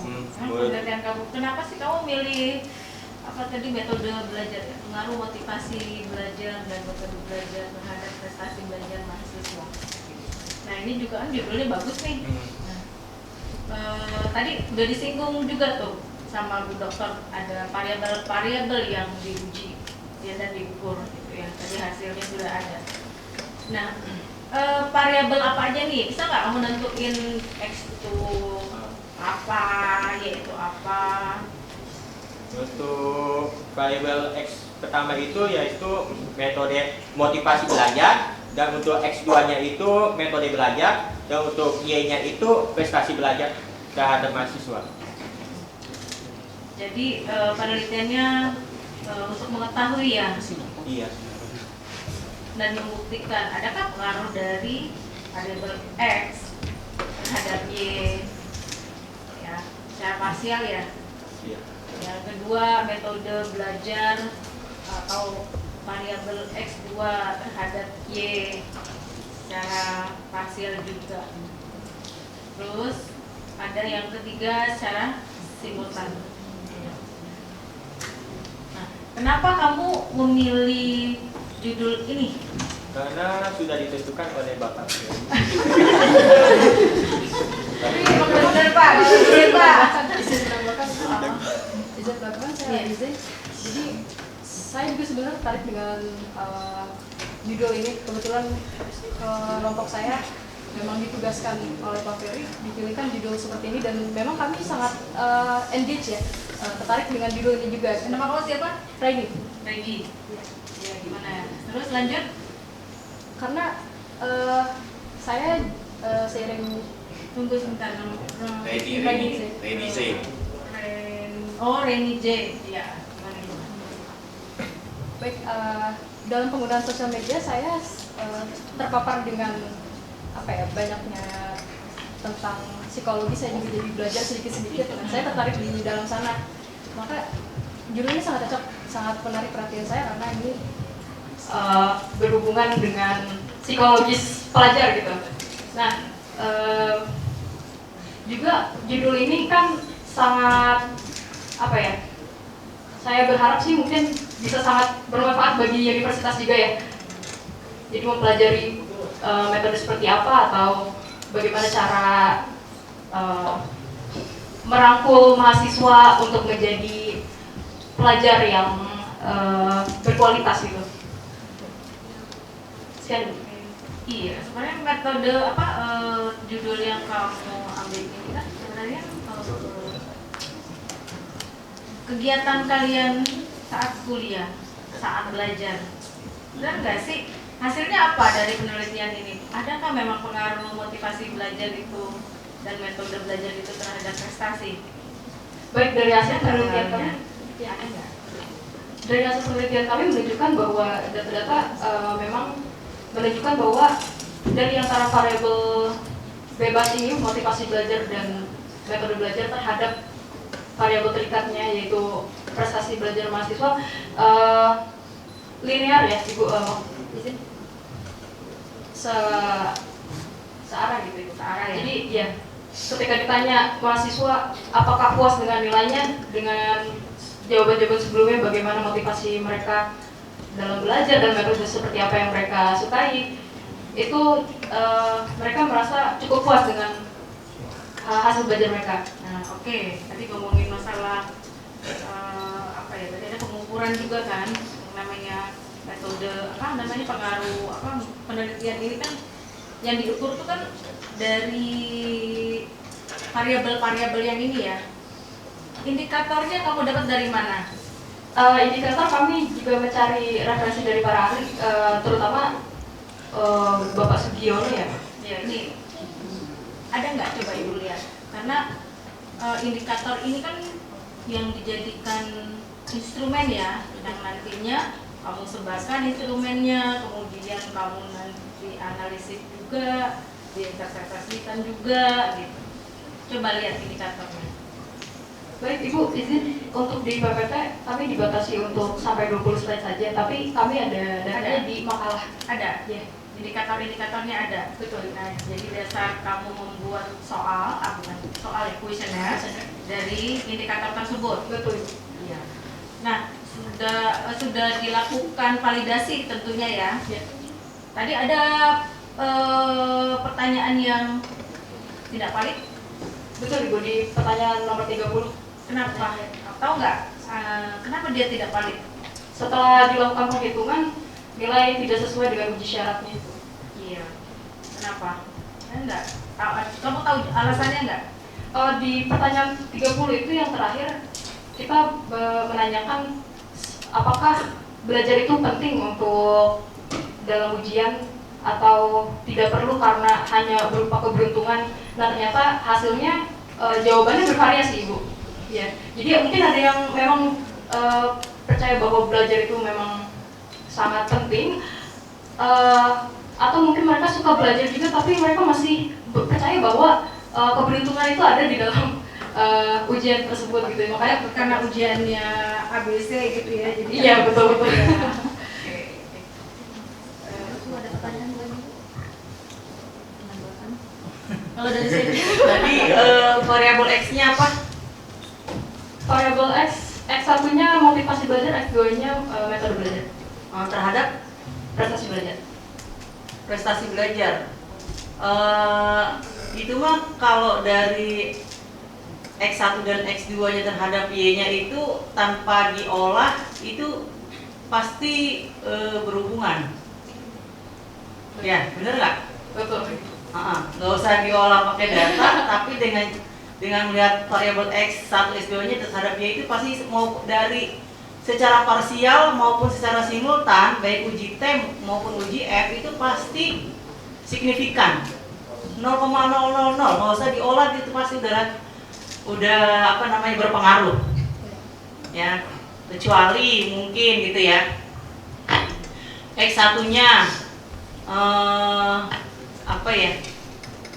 penelitian kamu, kenapa sih kamu milih apa tadi metode belajar, pengaruh motivasi belajar dan metode belajar terhadap prestasi belajar mahasiswa? Nah, ini juga kan judulnya bagus nih. Tadi udah disinggung juga tuh sama Bu Dokter, ada variabel-variabel yang diuji ya, dan diukur gitu ya. Tadi hasilnya sudah ada. Nah, variabel apa aja nih? Bisa nggak kamu nentuin X itu apa, Y itu apa? Untuk variabel X pertama itu yaitu metode motivasi belajar, dan untuk X2-nya itu metode belajar, dan untuk Y-nya itu prestasi belajar terhadap mahasiswa. Jadi penelitiannya untuk mengetahui ya. Iya. Dan membuktikan adakah pengaruh dari variabel X terhadap Y ya, secara parsial ya. Iya. Yang kedua, metode belajar atau variabel X2 terhadap Y secara parsial juga. Terus ada yang ketiga secara simultan. Nah, kenapa kamu memilih judul ini? Karena sudah ditentukan oleh Bapak. Benar Pak, izin menambahkan, saya izin. Jadi saya juga sebenarnya tertarik dengan judul ini. Kebetulan kelompok saya memang ditugaskan oleh Pak Ferry dipilihkan judul seperti ini, dan memang kami sangat engage ya, tertarik dengan judul ini juga. Nama kamu siapa? Regi. Ya gimana? Terus lanjut. Karena saya seiring tunggu sebentar. Reni C. Oh, Reni J. Ya. Baik, dalam penggunaan sosial media saya terpapar dengan banyaknya tentang psikologi. Saya juga jadi belajar sedikit-sedikit, dan saya tertarik di dalam sana. Maka judulnya sangat cocok, sangat menarik perhatian saya karena ini berhubungan dengan psikologis pelajar gitu. Nah, juga judul ini kan sangat saya berharap sih mungkin bisa sangat bermanfaat bagi universitas juga ya. Jadi mempelajari metode seperti apa atau bagaimana cara merangkul mahasiswa untuk menjadi pelajar yang berkualitas gitu. Iya, sebenarnya metode judul yang kamu ambil ini kan sebenarnya kegiatan kalian saat kuliah, saat belajar. Benar nggak sih? Hasilnya apa dari penelitian ini? Adakah memang pengaruh motivasi belajar itu dan metode belajar itu terhadap prestasi? Baik, dari hasil penelitian kami, ya ada. Dari hasil penelitian kami menunjukkan bahwa data-data memang menunjukkan bahwa dari antara variabel bebas ini, motivasi belajar dan metode belajar terhadap variabel terikatnya yaitu prestasi belajar mahasiswa linear ya Ibu, izin searah gitu, searah ya. Jadi ya ketika ditanya mahasiswa apakah puas dengan nilainya, dengan jawaban-jawaban sebelumnya bagaimana motivasi mereka dalam belajar dan metode seperti apa yang mereka sukai, itu mereka merasa cukup puas dengan hasil belajar mereka. Nah, oke. Tadi ngomongin masalah tadi ada pengukuran juga kan, namanya metode pengaruh penelitian ini kan yang diukur itu kan dari variabel-variabel yang ini ya. Indikatornya kamu dapat dari mana? Indikator kami juga mencari referensi dari para ahli, terutama Bapak Sugiono ya. Ya, ini ada nggak coba Ibu lihat? Karena indikator ini kan yang dijadikan instrumen ya, yang nantinya kamu sebarkan instrumennya, kemudian kamu nanti analisis juga, diinterpretasikan juga, gitu. Coba lihat indikatornya. Baik Ibu, izin untuk di PPT kami dibatasi untuk sampai 20 slide saja, tapi kami ada datanya di makalah. Ada, ya. Indikator-indikatornya ada. Betul. Nah, jadi dasar kamu membuat soal, soal kuesioner dari indikator tersebut. Betul. Iya. Nah, sudah dilakukan validasi tentunya ya. Ya. Tadi ada pertanyaan yang tidak valid. Betul Ibu, di pertanyaan nomor 30. Kenapa? Tahu nggak? Kenapa dia tidak valid? Setelah dilakukan penghitungan, nilai tidak sesuai dengan uji syaratnya. Iya. Kenapa? Enggak. Kamu tahu alasannya nggak? Di pertanyaan 30 itu yang terakhir, kita menanyakan apakah belajar itu penting untuk dalam ujian atau tidak perlu karena hanya berupa keberuntungan. Nah ternyata hasilnya jawabannya bervariasi Ibu. Ya, jadi mungkin ada yang memang percaya bahwa belajar itu memang sangat penting, atau mungkin mereka suka belajar juga tapi mereka masih percaya bahwa keberuntungan itu ada di dalam ujian tersebut gitu. Makanya Karena ujiannya ABC gitu ya. Jadi iya betul. Kalau dari sini tadi variabel X-nya apa? Variabel X1-nya motivasi belajar, X2-nya metode belajar. Terhadap prestasi belajar. Prestasi belajar. Itu mah kalau dari X1 dan X2-nya terhadap Y-nya itu tanpa diolah itu pasti berhubungan. Ya, bener nggak? Betul. Nggak usah diolah pakai data, tapi dengan melihat variabel X1, X2-nya terhadap Y itu pasti mau dari secara parsial maupun secara simultan, baik uji T maupun uji F itu pasti signifikan. 0,000, nggak usah diolah, itu pasti udah apa namanya berpengaruh. Ya, kecuali mungkin gitu ya. X1-nya apa ya,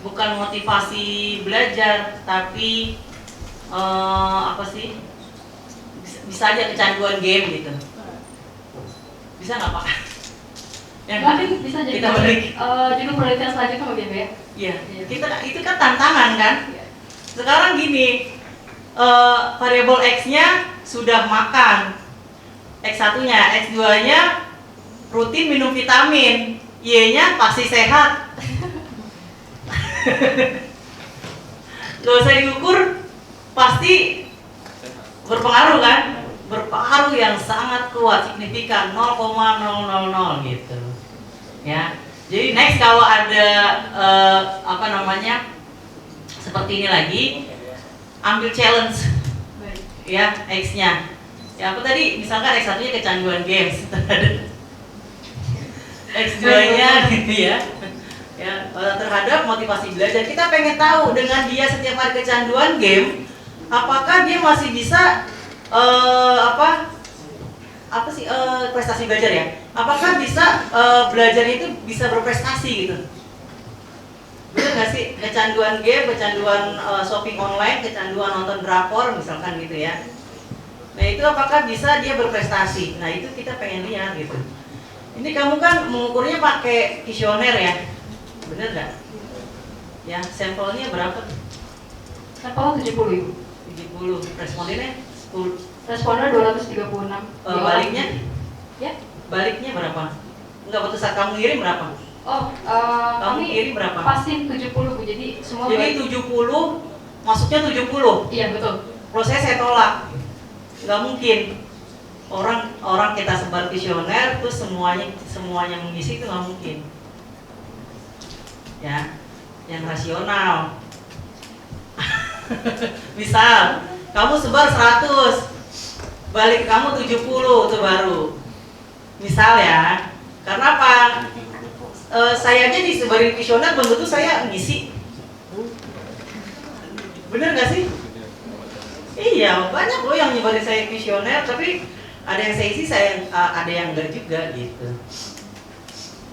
bukan motivasi belajar tapi apa sih, bisa aja kecanduan game gitu, bisa nggak Pak? Ya, mungkin bisa jadi kita balik judul penelitian selanjutnya mungkin ya. Iya, kita itu kan tantangan kan. Sekarang gini, variabel X-nya sudah makan, X1-nya, X2-nya rutin minum vitamin, Y-nya pasti sehat. Gak usah diukur, pasti berpengaruh kan? Berpengaruh yang sangat kuat, signifikan 0,000 gitu. Ya, jadi next kalau ada apa namanya seperti ini lagi, ambil challenge, ya X-nya. Ya apa tadi? Misalkan X1-nya kecanduan games, X2-nya gitu ya. Ya, terhadap motivasi belajar. Kita pengen tahu dengan dia setiap hari kecanduan game, apakah dia masih bisa prestasi belajar ya? Apakah bisa belajar itu bisa berprestasi gitu? Betul nggak sih? Kecanduan game, kecanduan shopping online, kecanduan nonton drakor misalkan gitu ya. Nah itu apakah bisa dia berprestasi? Nah itu kita pengen lihat gitu. Ini kamu kan mengukurnya pakai kuesioner ya? Bener nggak? Ya, sampelnya berapa? Sampelnya 70 Ibu. 70, respondennya 10. Responnya 236. Baliknya? Ya. Baliknya berapa? Enggak, waktu saat kamu ngirim berapa? Oh, kamu kami ngirim berapa? Pasti 70 Bu, jadi semua jadi 70, masuknya 70? Iya, betul. Proses saya tolak. Nggak mungkin. Orang kita sebar kuesioner terus semuanya mengisi, itu nggak mungkin. Ya, yang rasional. Misal kamu sebar 100, balik kamu 70 itu baru. Misal ya, karena apa? Saya aja disebarin kuesioner belum tentu saya ngisi. Bener nggak sih? Iya, banyak loh yang nyebarin saya kuesioner, tapi ada yang saya isi, ada yang enggak juga gitu.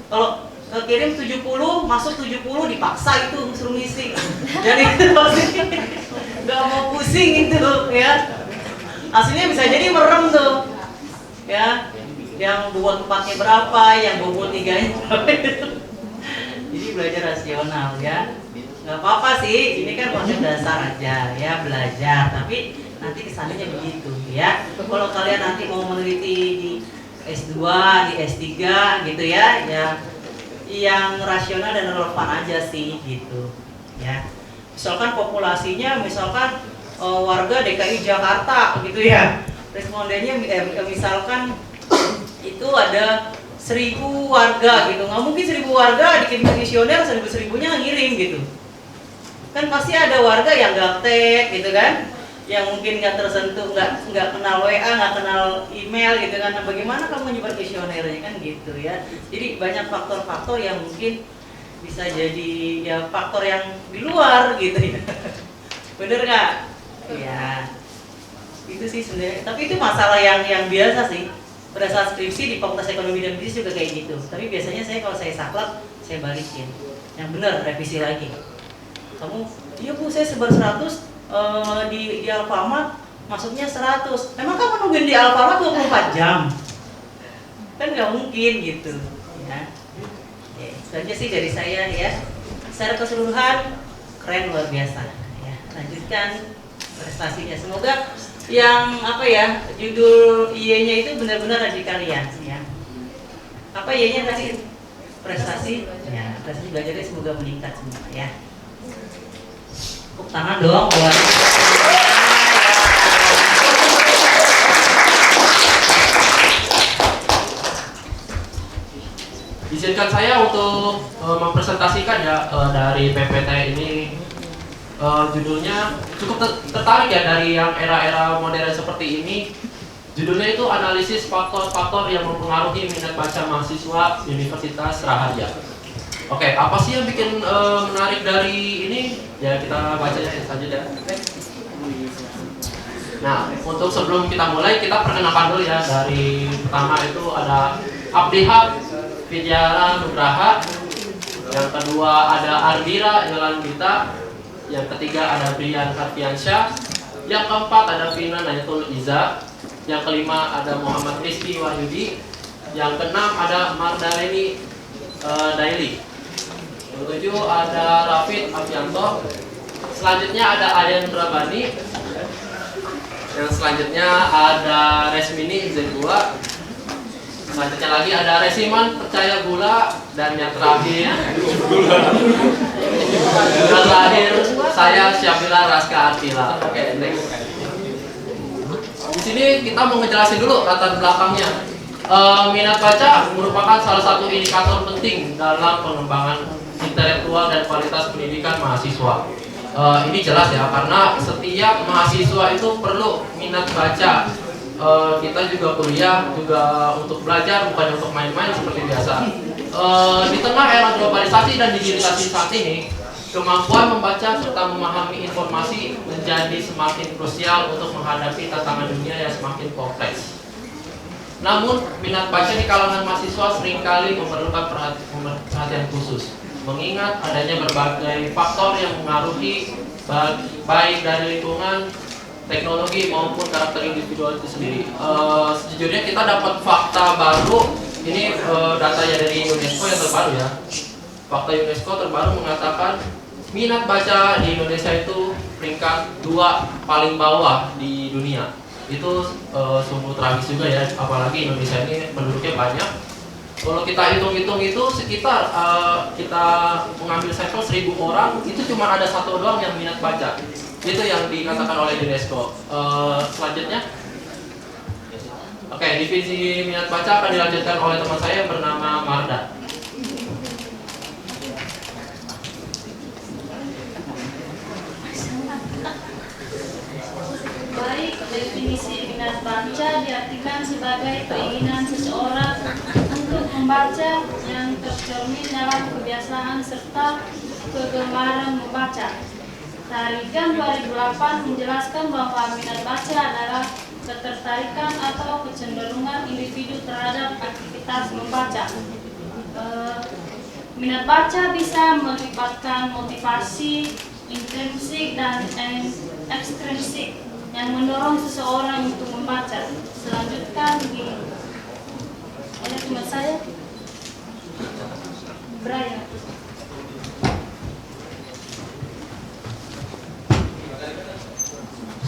Kalau kirim 70, masuk 70 dipaksa itu suruh ngisi. Jadi itu pasti nggak mau pusing itu ya. Aslinya bisa jadi merem tuh. Ya, yang bobot 4-nya berapa, yang bobot 3-nya berapa itu. Jadi belajar rasional ya. Nggak apa-apa sih, ini kan konsep dasar aja ya, belajar, tapi nanti kesannya begitu ya. Kalau kalian nanti mau meneliti di S2, di S3 gitu ya, yang rasional dan relevan aja sih gitu ya. Misalkan populasinya misalkan warga DKI Jakarta gitu ya, respondennya misalkan itu ada 1000 warga gitu, nggak mungkin 1000 warga dikirim kuesioner 1000-1000-nya ngirim gitu kan, pasti ada warga yang gaptek gitu kan, yang mungkin nggak tersentuh, nggak kenal WA, nggak kenal email gitu kan. Nah, bagaimana kamu menyebar kuesionernya kan gitu ya. Jadi banyak faktor-faktor yang mungkin bisa jadi ya faktor yang di luar gitu ya. Bener nggak? Ya itu sih sebenarnya. Tapi itu masalah yang biasa sih. Pada saat skripsi di Fakultas Ekonomi dan Bisnis juga kayak gitu. Tapi biasanya kalau saya saklek, saya balikin. Yang benar revisi lagi. Kamu, iya Bu, saya sebar 100. Di Alfamart masuknya 100. Memang kamu nungguin di Alfamart 24 jam? Kan nggak mungkin gitu ya. Itu aja sih dari saya ya. Secara keseluruhan keren, luar biasa ya. Lanjutkan prestasinya. Semoga yang judul IE-nya itu benar-benar ada di kalian ya. Apa IE-nya tadi? Prestasi ya, prestasi belajarnya semoga meningkat semua ya. Tepuk tangan dong buat izinkan saya untuk mempresentasikan ya dari PPT ini. Judulnya cukup tertarik ya dari yang era-era modern seperti ini. Judulnya itu analisis faktor-faktor yang mempengaruhi minat baca mahasiswa Universitas Raharja. Oke, apa sih yang bikin menarik dari ini? Ya kita bacanya saja deh. Nah, untuk sebelum kita mulai, kita perkenalkan dulu ya. Dari pertama itu ada Abdihat Vidyara Nugraha. Yang kedua ada Ardira Yolandita. Yang ketiga ada Brian Arfiansyah. Yang keempat ada Vina Nayatul Iza. Yang kelima ada Muhammad Rizky Wahyudi. Yang keenam ada Mardaleni Daily. Yang ketujuh ada Rafid Afianto. Selanjutnya ada Ayan Rabani. Yang selanjutnya ada Resmini Zengua. Selanjutnya lagi ada Resiman Percaya Gula. Dan yang terakhir saya Syabila Raska Artila. Oke, next. Di sini kita mau ngejelasin dulu latar belakangnya. Minat baca merupakan salah satu indikator penting dalam pengembangan intelektual dan kualitas pendidikan mahasiswa. Ini jelas ya, karena setiap mahasiswa itu perlu minat baca. Kita juga kuliah juga untuk belajar, bukan untuk main-main seperti biasa. Di tengah era globalisasi dan digitalisasi saat ini, kemampuan membaca serta memahami informasi menjadi semakin krusial untuk menghadapi tantangan dunia yang semakin kompleks. Namun, minat baca di kalangan mahasiswa seringkali memerlukan perhatian khusus, mengingat adanya berbagai faktor yang mengaruhi baik dari lingkungan, teknologi maupun karakter individual itu sendiri. Sejujurnya kita dapat fakta baru. Ini datanya dari UNESCO yang terbaru ya. Fakta UNESCO terbaru mengatakan minat baca di Indonesia itu peringkat 2 paling bawah di dunia. Itu sungguh tragis juga ya, apalagi Indonesia ini penduduknya banyak. Kalau kita hitung-hitung itu sekitar kita mengambil sampel 1000 orang, itu cuma ada 1 doang yang minat baca. Itu yang dikatakan oleh UNESCO. Selanjutnya, oke, divisi minat baca akan dilanjutkan oleh teman saya yang bernama Marda. Baik, definisi minat baca diartikan sebagai keinginan seseorang untuk membaca yang tercermin dalam kebiasaan serta kegemaran membaca. Tarigan 2008 menjelaskan bahwa minat baca adalah ketertarikan atau kecenderungan individu terhadap aktivitas membaca. Minat baca bisa melibatkan motivasi intrinsik dan ekstrinsik yang mendorong seseorang untuk membaca. Selanjutnya oleh teman saya, Brian.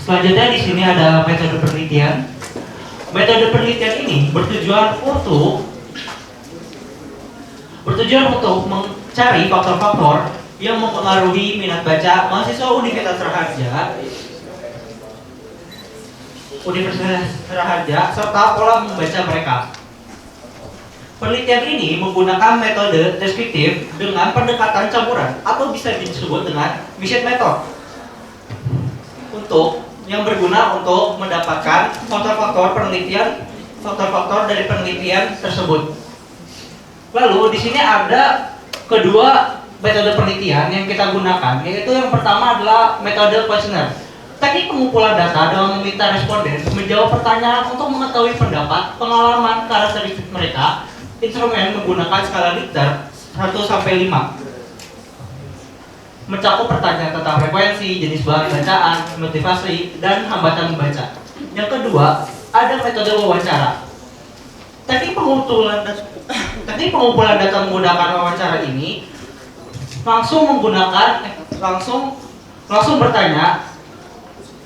Selanjutnya di sini ada metode penelitian. Metode penelitian ini bertujuan untuk mencari faktor-faktor yang mempengaruhi minat baca mahasiswa Universitas Raharja serta pola membaca mereka. Penelitian ini menggunakan metode deskriptif dengan pendekatan campuran atau bisa disebut dengan mission method untuk yang berguna untuk mendapatkan faktor-faktor dari penelitian tersebut. Lalu di sini ada kedua metode penelitian yang kita gunakan, yaitu yang pertama adalah metode kuesioner. Teknik pengumpulan data dalam meminta responden menjawab pertanyaan untuk mengetahui pendapat, pengalaman, karakteristik mereka. Instrumen menggunakan skala Likert 1-5. Mencakup pertanyaan tentang frekuensi, jenis bahan bacaan, motivasi, dan hambatan membaca. Yang kedua, ada metode wawancara. Teknik pengumpulan data menggunakan wawancara ini langsung bertanya.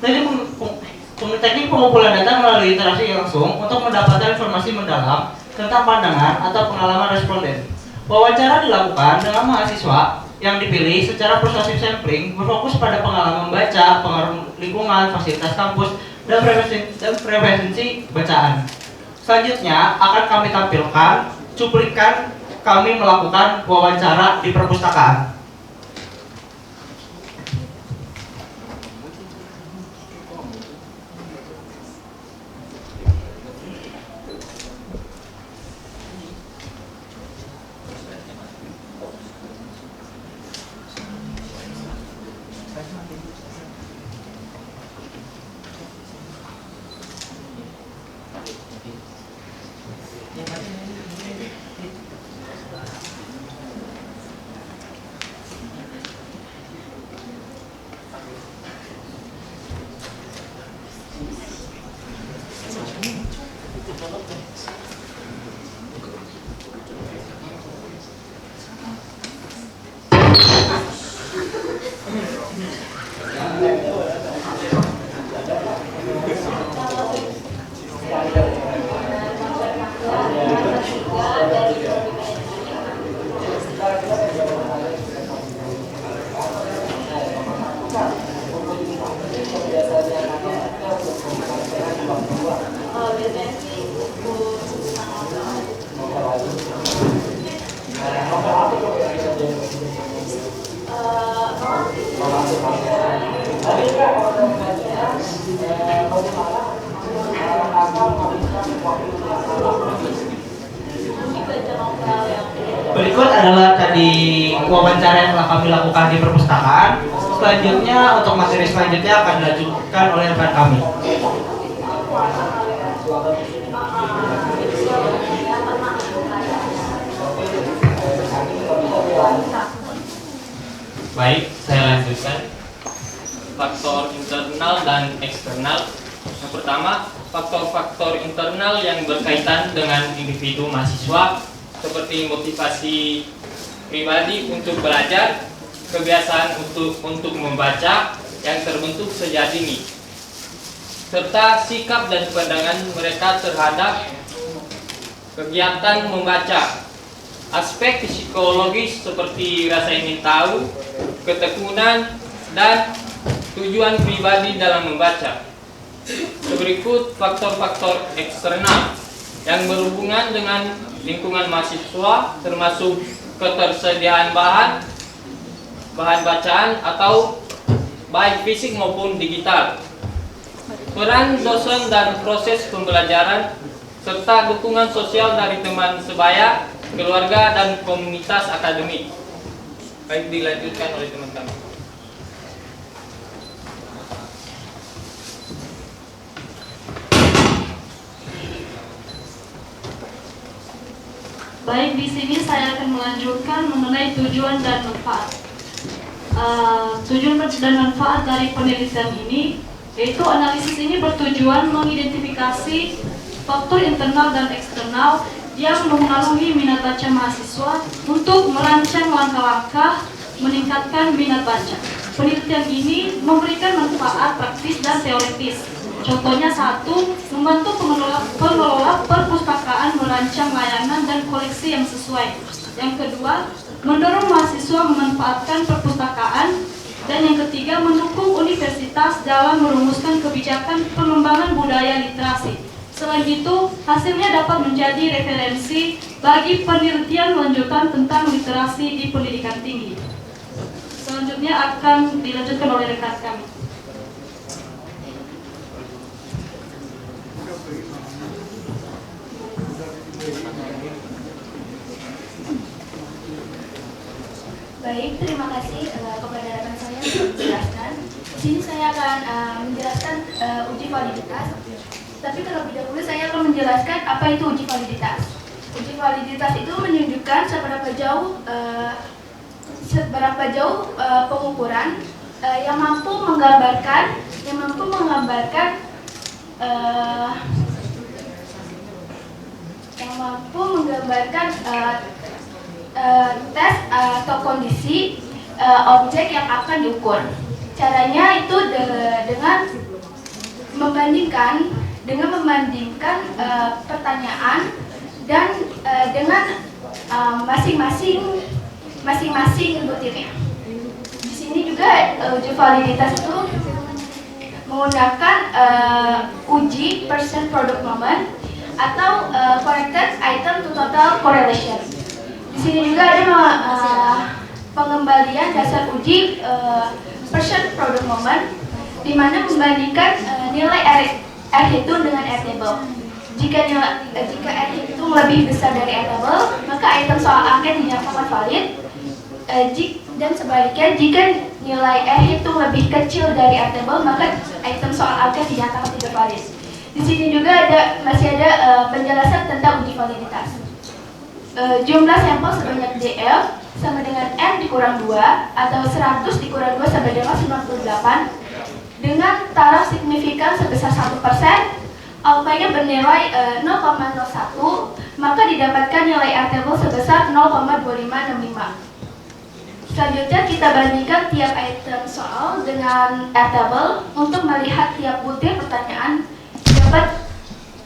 Teknik pengumpulan data melalui interaksi langsung untuk mendapatkan informasi mendalam tentang pandangan atau pengalaman responden. Wawancara dilakukan dengan mahasiswa yang dipilih secara persuasif sampling, berfokus pada pengalaman membaca, pengaruh lingkungan, fasilitas kampus, dan preferensi bacaan. Selanjutnya akan kami tampilkan cuplikan kami melakukan wawancara di perpustakaan. Berikut adalah tadi wawancara yang telah kami lakukan di perpustakaan. Selanjutnya untuk materi selanjutnya akan dilanjutkan oleh rekan kami. Baik, saya lanjutkan. Faktor internal dan eksternal. Yang pertama, faktor-faktor internal yang berkaitan dengan individu mahasiswa seperti motivasi pribadi untuk belajar, kebiasaan untuk membaca yang terbentuk sejak dini, serta sikap dan pandangan mereka terhadap kegiatan membaca. Aspek psikologis seperti rasa ingin tahu, ketekunan, dan tujuan pribadi dalam membaca. Berikut faktor-faktor eksternal yang berhubungan dengan lingkungan mahasiswa, termasuk ketersediaan bahan bacaan atau baik fisik maupun digital, peran dosen dan proses pembelajaran, serta dukungan sosial dari teman sebaya, keluarga, dan komunitas akademik. Baik, dilanjutkan oleh teman-teman. Baik, di sini saya akan melanjutkan mengenai tujuan dan manfaat. Tujuan dan manfaat dari penelitian ini, yaitu analisis ini bertujuan mengidentifikasi faktor internal dan eksternal yang mempengaruhi minat baca mahasiswa untuk merancang langkah-langkah meningkatkan minat baca. Penelitian ini memberikan manfaat praktis dan teoritis. Contohnya, 1. Membantu pengelola perpustakaan merancang layanan dan koleksi yang sesuai. Yang kedua, mendorong mahasiswa memanfaatkan perpustakaan. Dan yang ketiga, mendukung universitas dalam merumuskan kebijakan pengembangan budaya literasi. Selain itu, hasilnya dapat menjadi referensi bagi penelitian lanjutan tentang literasi di pendidikan tinggi. Selanjutnya akan dilanjutkan oleh rekan kami. Baik, terima kasih kepada rekan saya untuk menjelaskan. Di sini saya akan menjelaskan uji validitas. Tapi terlebih dahulu saya akan menjelaskan apa itu uji validitas. Uji validitas itu menunjukkan seberapa jauh pengukuran yang mampu menggambarkan tes atau kondisi objek yang akan diukur. Caranya itu dengan membandingkan pertanyaan dan dengan masing-masing butirnya. Di sini juga uji validitas itu menggunakan uji percent product moment atau connected item to total correlation. Di sini juga ada pengembalian dasar uji percent product moment, di mana membandingkan nilai R hitung dengan R table. Jika R hitung lebih besar dari R table, maka item soal angket dinyatakan valid. Dan sebaliknya, jika nilai R hitung lebih kecil dari R table, maka item soal angket dinyatakan tidak valid. Di sini juga masih ada penjelasan tentang uji validitas. Jumlah sampel sebanyak DL sama dengan N dikurang 2 atau 100 dikurang 2 sama dengan 98 dengan taraf signifikan sebesar 1%, alfanya bernilai 0,01, maka didapatkan nilai R table sebesar 0,2565. Selanjutnya kita bandingkan tiap item soal dengan R table untuk melihat tiap butir pertanyaan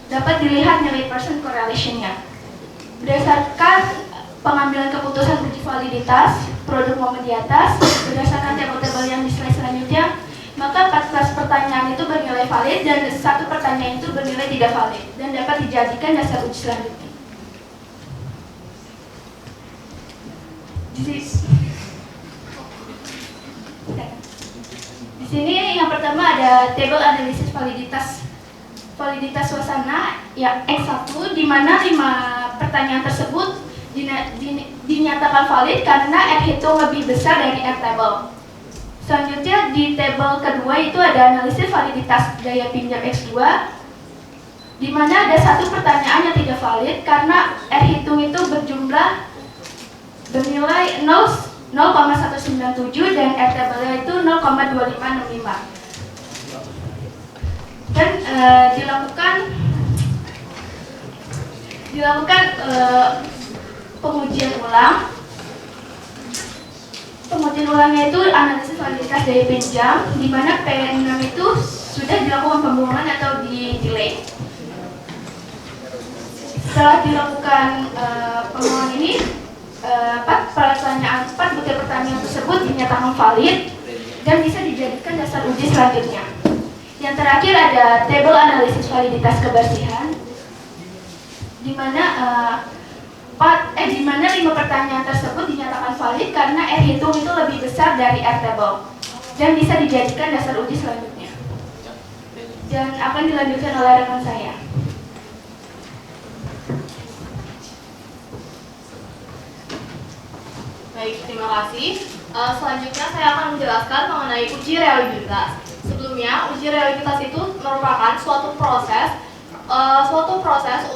dapat dilihat nilai percent correlation-nya. Berdasarkan pengambilan keputusan uji validitas produk momen di atas, berdasarkan table-table yang di slide selanjutnya, maka 14 pertanyaan itu bernilai valid dan 1 pertanyaan itu bernilai tidak valid dan dapat dijadikan dasar uji selanjutnya. Di sini yang pertama ada table analisis validitas suasana yang X1, di mana 5 pertanyaan tersebut dinyatakan valid karena R hitung lebih besar dari R table. Selanjutnya di table kedua itu ada analisis validitas daya pinjam X2, di mana ada 1 pertanyaan yang tidak valid karena R hitung itu bernilai 0,197 dan R table itu 0,2565. Dan dilakukan pengujian ulang. Pengujian ulangnya itu analisis validitas daya pinjam, di mana P6 itu sudah dilakukan pembuangan atau di delay. Setelah dilakukan pembuangan ini, 4 butir pertanyaan tersebut dinyatakan valid dan bisa dijadikan dasar uji selanjutnya. Yang terakhir ada table analisis validitas kebersihan, di mana 5 pertanyaan tersebut dinyatakan valid karena R hitung itu lebih besar dari R table dan bisa dijadikan dasar uji selanjutnya. Dan akan dilanjutkan oleh rekan saya. Baik, terima kasih. Selanjutnya saya akan menjelaskan mengenai uji reliabilitas. Sebelumnya, uji reliabilitas itu merupakan suatu proses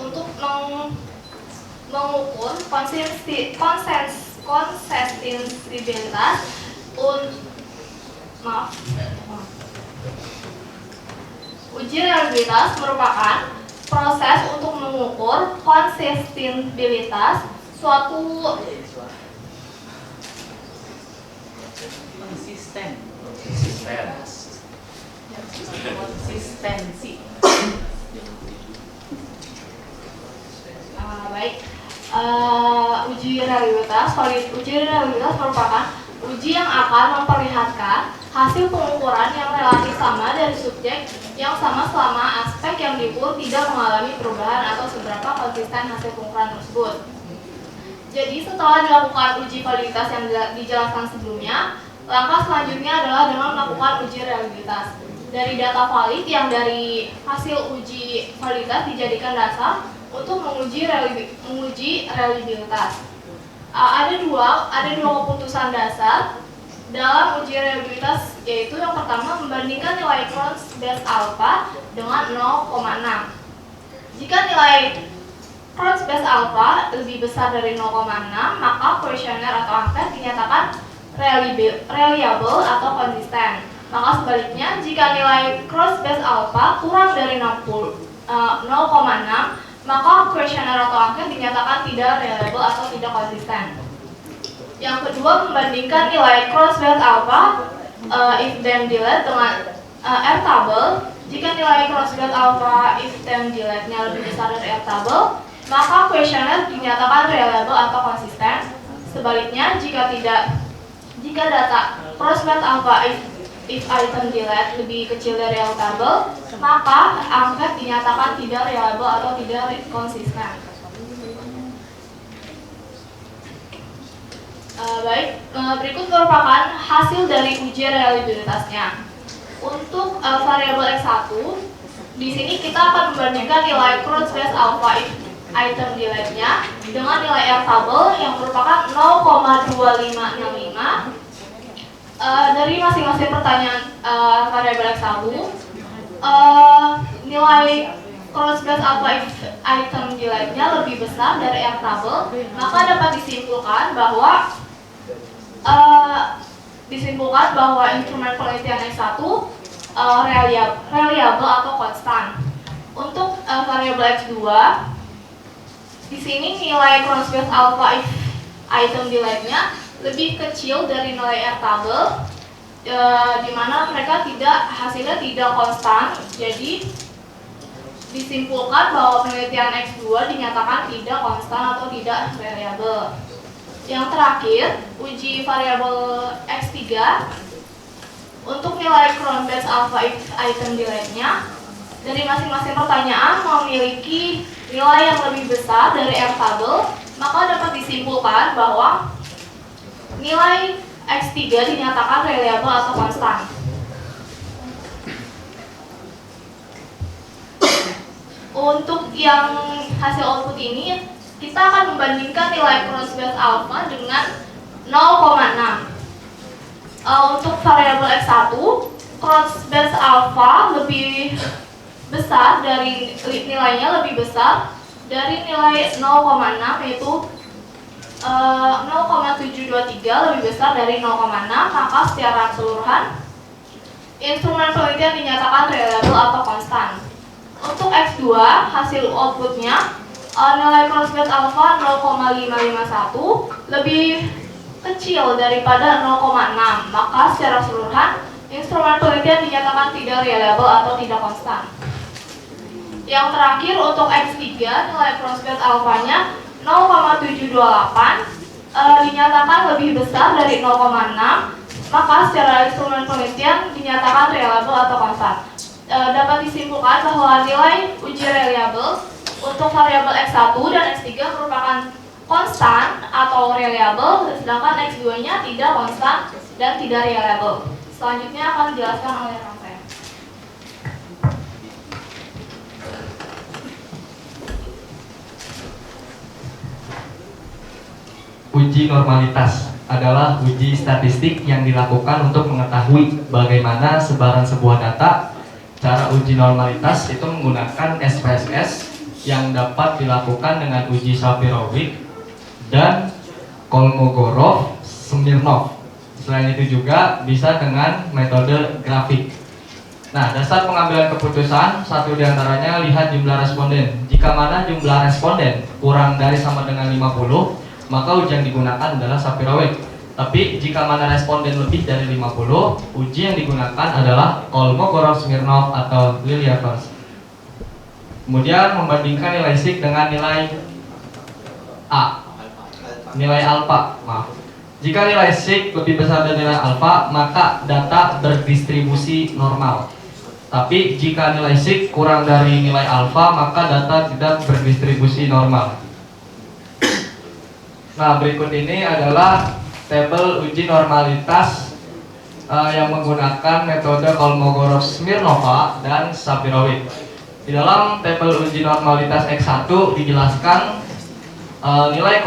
untuk mengukur konsistensibilitas Uji reliabilitas merupakan proses untuk mengukur konsistensibilitas suatu konsistensi. Baik. Uji reliabilitas merupakan uji yang akan memperlihatkan hasil pengukuran yang relatif sama dari subjek yang sama selama aspek yang diukur tidak mengalami perubahan atau seberapa konsisten hasil pengukuran tersebut. Jadi setelah dilakukan uji validitas yang dijelaskan sebelumnya, langkah selanjutnya adalah dengan melakukan uji reliabilitas. Dari data valid yang dari hasil uji validitas dijadikan dasar untuk menguji reliabilitas. Ada dua keputusan dasar dalam uji reliabilitas, yaitu yang pertama membandingkan nilai Crohn's base alpha dengan 0,6. Jika nilai Crohn's base alpha lebih besar dari 0,6, maka kuesioner atau angket dinyatakan reliable atau konsisten. Maka sebaliknya, jika nilai Crohn's base alpha kurang dari 0,6, maka kuesioner atau angket dinyatakan tidak reliable atau tidak konsisten. Yang kedua, membandingkan nilai Crohn's base alpha if then delete dengan R table. Jika nilai Crohn's base alpha if then delete-nya lebih besar dari R table, maka kuesioner dinyatakan reliable atau konsisten. Sebaliknya, jika data Crohn's base alpha if item delete lebih kecil dari R table, maka angket dinyatakan tidak reliable atau tidak konsisten. Berikut merupakan hasil dari uji reliabilitasnya. Untuk variabel X1, di sini kita akan membandingkan nilai Crohn's base alpha item delete-nya dengan nilai R table yang merupakan 0,2565. Dari masing-masing pertanyaan variabel X1, nilai Crohn's base alpha item delete-nya lebih besar dari R table, maka dapat disimpulkan bahwa instrumen penelitian X1 reliable atau konstan. Untuk variabel X2, di sini nilai Crohn's base alpha item delete-nya lebih kecil dari nilai R table, di mana mereka hasilnya tidak konstan. Jadi disimpulkan bahwa penelitian X2 dinyatakan tidak konstan atau tidak reliable. Yang terakhir, uji variabel X3. Untuk nilai Crohn's base alpha item delete-nya, dari masing-masing pertanyaan memiliki nilai yang lebih besar dari R table, maka dapat disimpulkan bahwa nilai X3 dinyatakan reliable atau konstan. Untuk yang hasil output ini, kita akan membandingkan nilai Crohn's base alpha dengan 0,6. Untuk variabel X1, Crohn's base alpha lebih besar dari nilainya lebih besar dari nilai 0,6, yaitu 0,723 lebih besar dari 0,6, maka secara keseluruhan instrumen penelitian dinyatakan reliable atau konstan. Untuk X2, hasil outputnya nilai Crohn's base alpha 0,551 lebih kecil daripada 0,6, maka secara keseluruhan instrumen penelitian dinyatakan tidak reliable atau tidak konstan. Yang terakhir, untuk X3, nilai Crohn's base alpha-nya 0,728 dinyatakan lebih besar dari 0,6, maka secara instrumen penelitian dinyatakan reliable atau konstan. Dapat disimpulkan bahwa nilai uji reliable untuk variabel X1 dan X3 merupakan konstan atau reliable, sedangkan X2-nya tidak konstan dan tidak reliable. Selanjutnya akan dijelaskan oleh rekan saya. Uji normalitas adalah uji statistik yang dilakukan untuk mengetahui bagaimana sebaran sebuah data. Cara uji normalitas itu menggunakan SPSS yang dapat dilakukan dengan uji Shapiro-Wilk dan Kolmogorov-Smirnov. Selain itu juga bisa dengan metode grafik. Nah, dasar pengambilan keputusan, satu diantaranya lihat jumlah responden. Jika mana jumlah responden kurang dari sama dengan 50, maka uji yang digunakan adalah Shapiro-Wilk. Tapi jika mana responden lebih dari 50, uji yang digunakan adalah Kolmogorov-Smirnov atau Lillievers. Kemudian membandingkan nilai sig dengan nilai nilai alfa. Jika nilai sig lebih besar dari nilai alfa, maka data berdistribusi normal. Tapi jika nilai sig kurang dari nilai alfa, maka data tidak berdistribusi normal. Nah, berikut ini adalah tabel uji normalitas yang menggunakan metode Kolmogorov-Smirnov dan Shapiro-Wilk. Di dalam tabel uji normalitas X1 dijelaskan nilai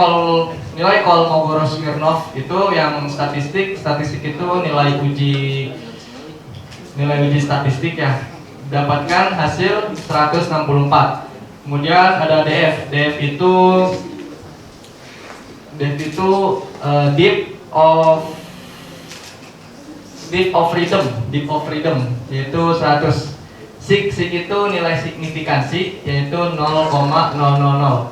nilai Kolmogorov-Smirnov itu yang statistik itu nilai uji statistik ya, dapatkan hasil 164. Kemudian ada DF itu deep of freedom yaitu 100. Sig itu nilai signifikansi yaitu 0,000.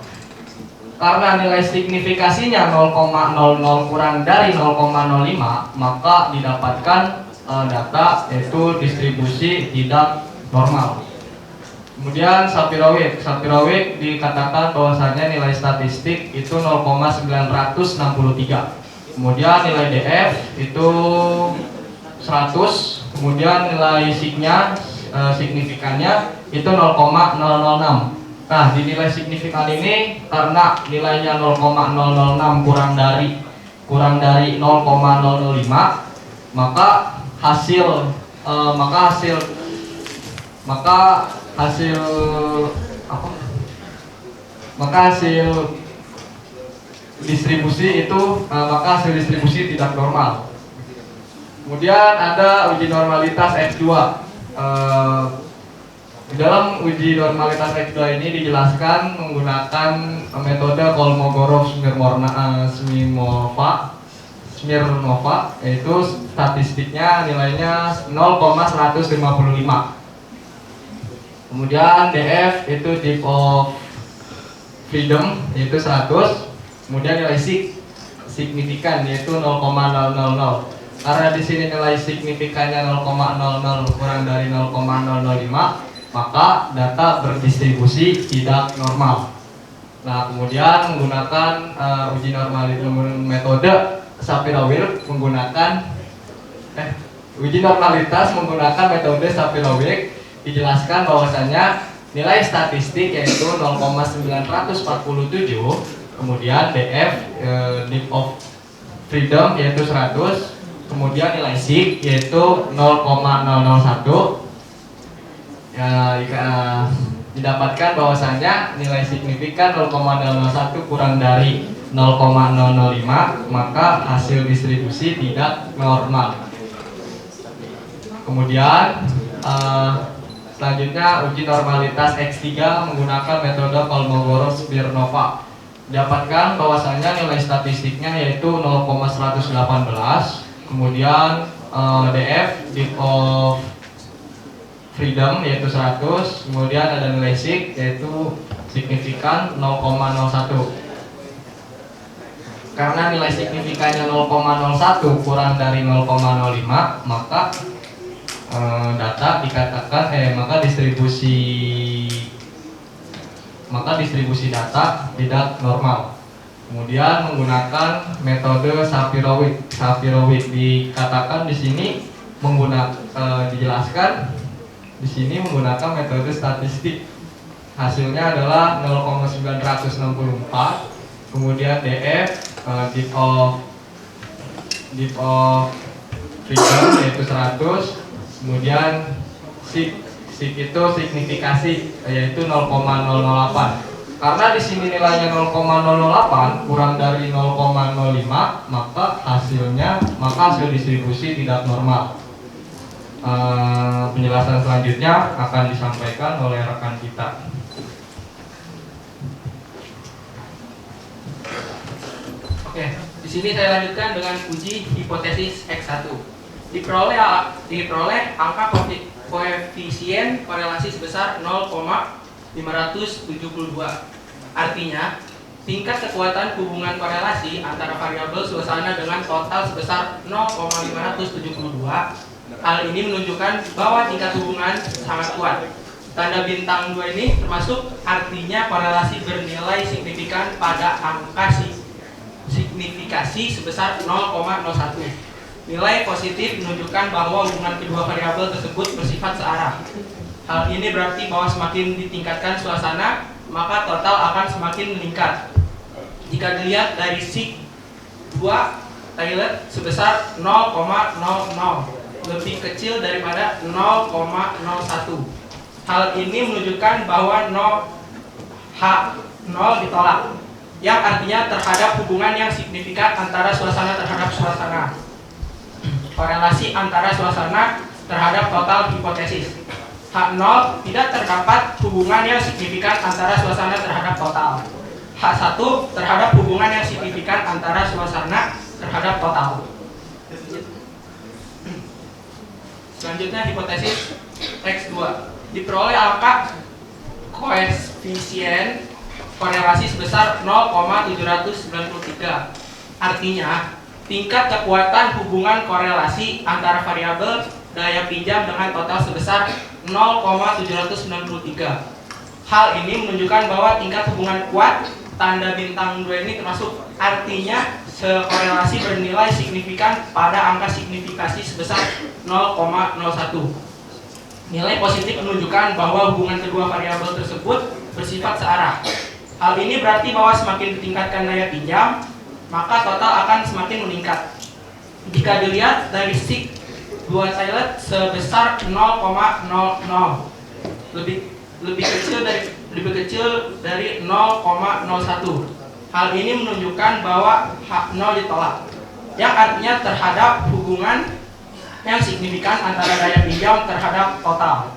Karena nilai signifikasinya 0,00 kurang dari 0,05, maka didapatkan data yaitu distribusi tidak normal. Kemudian Sapir-Whorf dikatakan bahwasanya nilai statistik itu 0,963. Kemudian nilai DF itu 100. Kemudian nilai signifikannya itu 0,006. Nah, di nilai signifikan ini karena nilainya 0,006 kurang dari 0,005, maka hasil distribusi tidak normal. Kemudian ada uji normalitas X2. Di dalam uji normalitas X2 ini dijelaskan menggunakan metode Kolmogorov-Smirnova, yaitu statistiknya nilainya 0,155. Kemudian DF itu deep of freedom yaitu 100. Kemudian nilai signifikan yaitu 0,000. Karena di sini nilai signifikannya 0,00 kurang dari 0,005, maka data berdistribusi tidak normal. Nah, kemudian menggunakan uji normalitas metode Sapir-Whorf uji normalitas menggunakan metode Sapir-Whorf dijelaskan bahwasanya nilai statistik yaitu 0,947, kemudian DF deep of freedom yaitu 100, kemudian nilai sig yaitu 0,001. Ya, didapatkan bahwasanya nilai signifikan 0,001 kurang dari 0,005, maka hasil distribusi tidak normal. Kemudian selanjutnya uji normalitas X3 menggunakan metode Kolmogorov-Smirnova. Dapatkan bahwasanya nilai statistiknya yaitu 0,118, kemudian DF deep of freedom yaitu 100, kemudian ada nilai sig yaitu signifikan 0,01. Karena nilai signifikannya 0,01 kurang dari 0,05, maka data dikatakan maka distribusi data tidak normal. Kemudian menggunakan metode Sapir-Whorf dikatakan di sini dijelaskan di sini menggunakan metode statistik. Hasilnya adalah 0,964. Kemudian DF deep of freedom yaitu 100. Kemudian sig itu signifikasi yaitu 0,008. Karena di sini nilainya 0,008 kurang dari 0,05, maka hasil distribusi tidak normal. Penjelasan selanjutnya akan disampaikan oleh rekan kita. Oke, di sini saya lanjutkan dengan uji hipotesis X1. Diperoleh angka koefisien korelasi sebesar 0,572. Artinya, tingkat kekuatan hubungan korelasi antara variabel suasana dengan total sebesar 0,572. Hal ini menunjukkan bahwa tingkat hubungan sangat kuat. Tanda bintang 2 ini termasuk artinya korelasi bernilai signifikan pada angka signifikasi sebesar 0,01. Nilai positif menunjukkan bahwa hubungan kedua variabel tersebut bersifat searah. Hal ini berarti bahwa semakin ditingkatkan suasana, maka total akan semakin meningkat. Jika dilihat dari sig 2 Taylor sebesar 0,00, lebih kecil daripada 0,01. Hal ini menunjukkan bahwa H0 ditolak. yang artinya terhadap hubungan yang signifikan antara suasana terhadap suasana. Korelasi antara suasana terhadap total hipotesis. H0 tidak terdapat hubungan yang signifikan antara suasana terhadap total. H1 terhadap hubungan yang signifikan antara suasana terhadap total. Selanjutnya hipotesis X2. Diperoleh angka koefisien korelasi sebesar 0,793. Artinya, tingkat kekuatan hubungan korelasi antara variabel daya pinjam dengan total sebesar 0,793. Hal ini menunjukkan bahwa tingkat hubungan kuat tanda bintang 2 ini termasuk, artinya sekorelasi bernilai signifikan pada angka signifikasi sebesar 0,01. Nilai positif menunjukkan bahwa hubungan kedua variabel tersebut bersifat searah. Hal ini berarti bahwa semakin ditingkatkan daya pinjam, maka total akan semakin meningkat. Jika dilihat dari sig 2 Taylor sebesar 0,00, lebih kecil dari 0,01. Hal ini menunjukkan bahwa H0 ditolak, yang artinya terhadap hubungan yang signifikan antara daya pinjam terhadap total.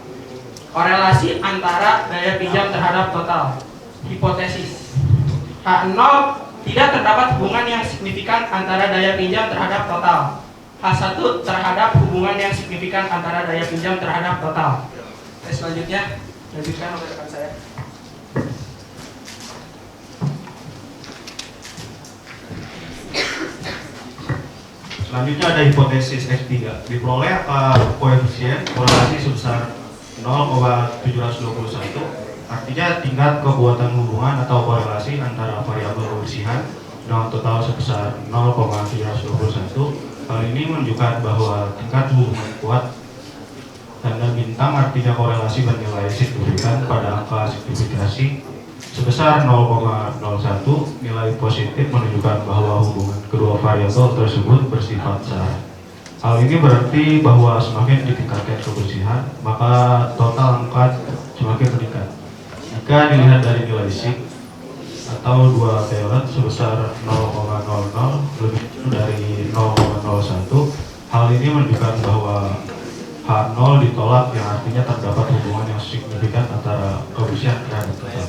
Korelasi antara daya pinjam terhadap total. Hipotesis H0 tidak terdapat hubungan yang signifikan antara daya pinjam terhadap total. H1 terhadap hubungan yang signifikan antara daya pinjam terhadap total. Selanjutnya, lanjutkan oleh rekan saya. Selanjutnya ada hipotesis X3. Diperoleh koefisien korelasi sebesar 0,721. Artinya tingkat kekuatan hubungan atau korelasi antara variabel kebersihan dengan total sebesar 0,721. Hal ini menunjukkan bahwa tingkat hubungan kuat tanda bintang artinya korelasi bernilai signifikan pada angka signifikasi sebesar 0,01. Nilai positif menunjukkan bahwa hubungan kedua variabel tersebut bersifat searah. Hal ini berarti bahwa semakin ditingkatkan kebersihan, maka total angka semakin meningkat. Jika dilihat dari nilai sig atau 2 Taylor sebesar 0,00 lebih kecil dari 0,01, hal ini menunjukkan bahwa H0 ditolak, yang artinya terdapat hubungan yang signifikan antara kebersihan terhadap total.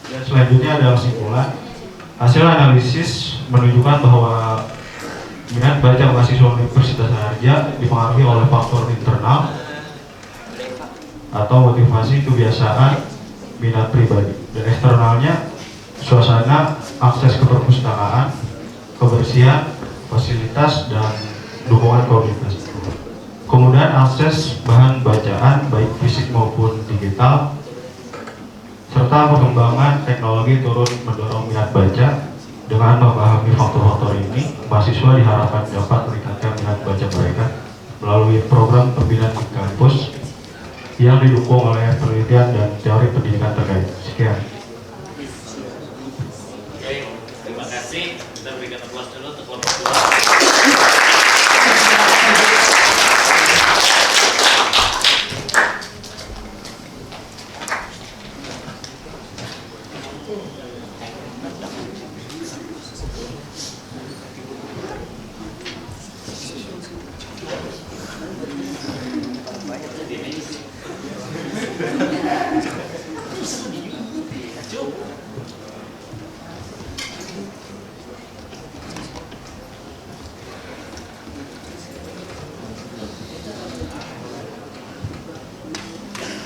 Dan selanjutnya adalah kesimpulan. Hasil analisis menunjukkan bahwa minat baca mahasiswa Universitas Harja dipengaruhi oleh faktor internal atau motivasi, kebiasaan, minat pribadi, dan eksternalnya suasana, akses ke perpustakaan, kebersihan, fasilitas, dan dukungan komunitas. Kemudian akses bahan bacaan baik fisik maupun digital, serta perkembangan teknologi turut mendorong minat baca. Dengan memahami faktor-faktor ini, mahasiswa diharapkan dapat meningkatkan minat baca mereka melalui program pembinaan di kampus yang didukung oleh penelitian dan teori pendidikan terkait. Sekian. Oke, terima kasih. Kita berikan aplaus dulu untuk kelompok 2.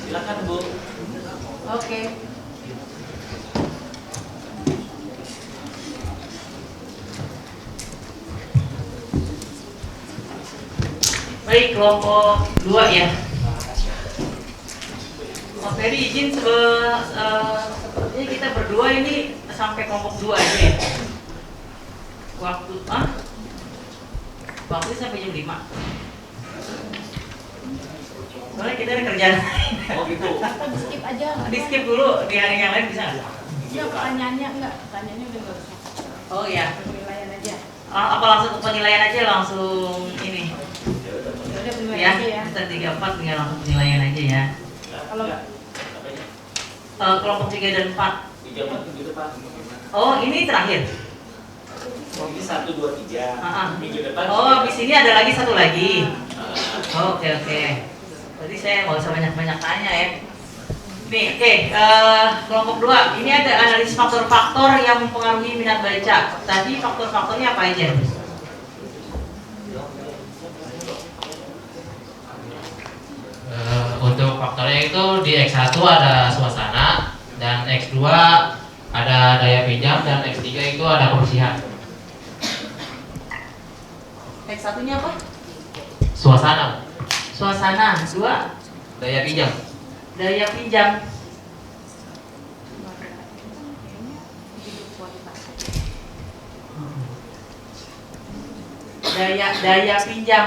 Silakan Bu. Oke. Baik, kelompok 2 ya. Mas Ferry izin sepertinya kita berdua ini sampai kelompok 2 aja ya. Waktu sampai jam 5. Soalnya kita ada kerjaan lain. Oh gitu. Di skip aja. Di skip dulu, di hari yang lain bisa nggak? Iya, pertanyaannya enggak. Pertanyaannya udah nggak usah. Oh iya. Penilaian aja. Apa langsung ke penilaian aja, langsung ini? Udah penilaian Ya, aja ya. kita 3-4 tinggal langsung penilaian aja ya. Kalau kelompok 3 dan 4. 3, 4, 7 depan. Oh, ini terakhir. Ini 1, 2, 3. Minggu depan. Oh, di sini ada lagi satu lagi. Oke. Berarti saya nggak usah banyak-banyak tanya ya. Nih, oke. Kelompok 2. Ini ada analisis faktor-faktor yang mempengaruhi minat baca. Tadi faktor-faktornya apa aja? Untuk faktornya itu di X1 ada suasana, dan X2 ada daya pinjam, dan X3 itu ada kebersihan. X1-nya apa? Suasana. Suasana. 2. Daya pinjam. Daya pinjam. Daya pinjam.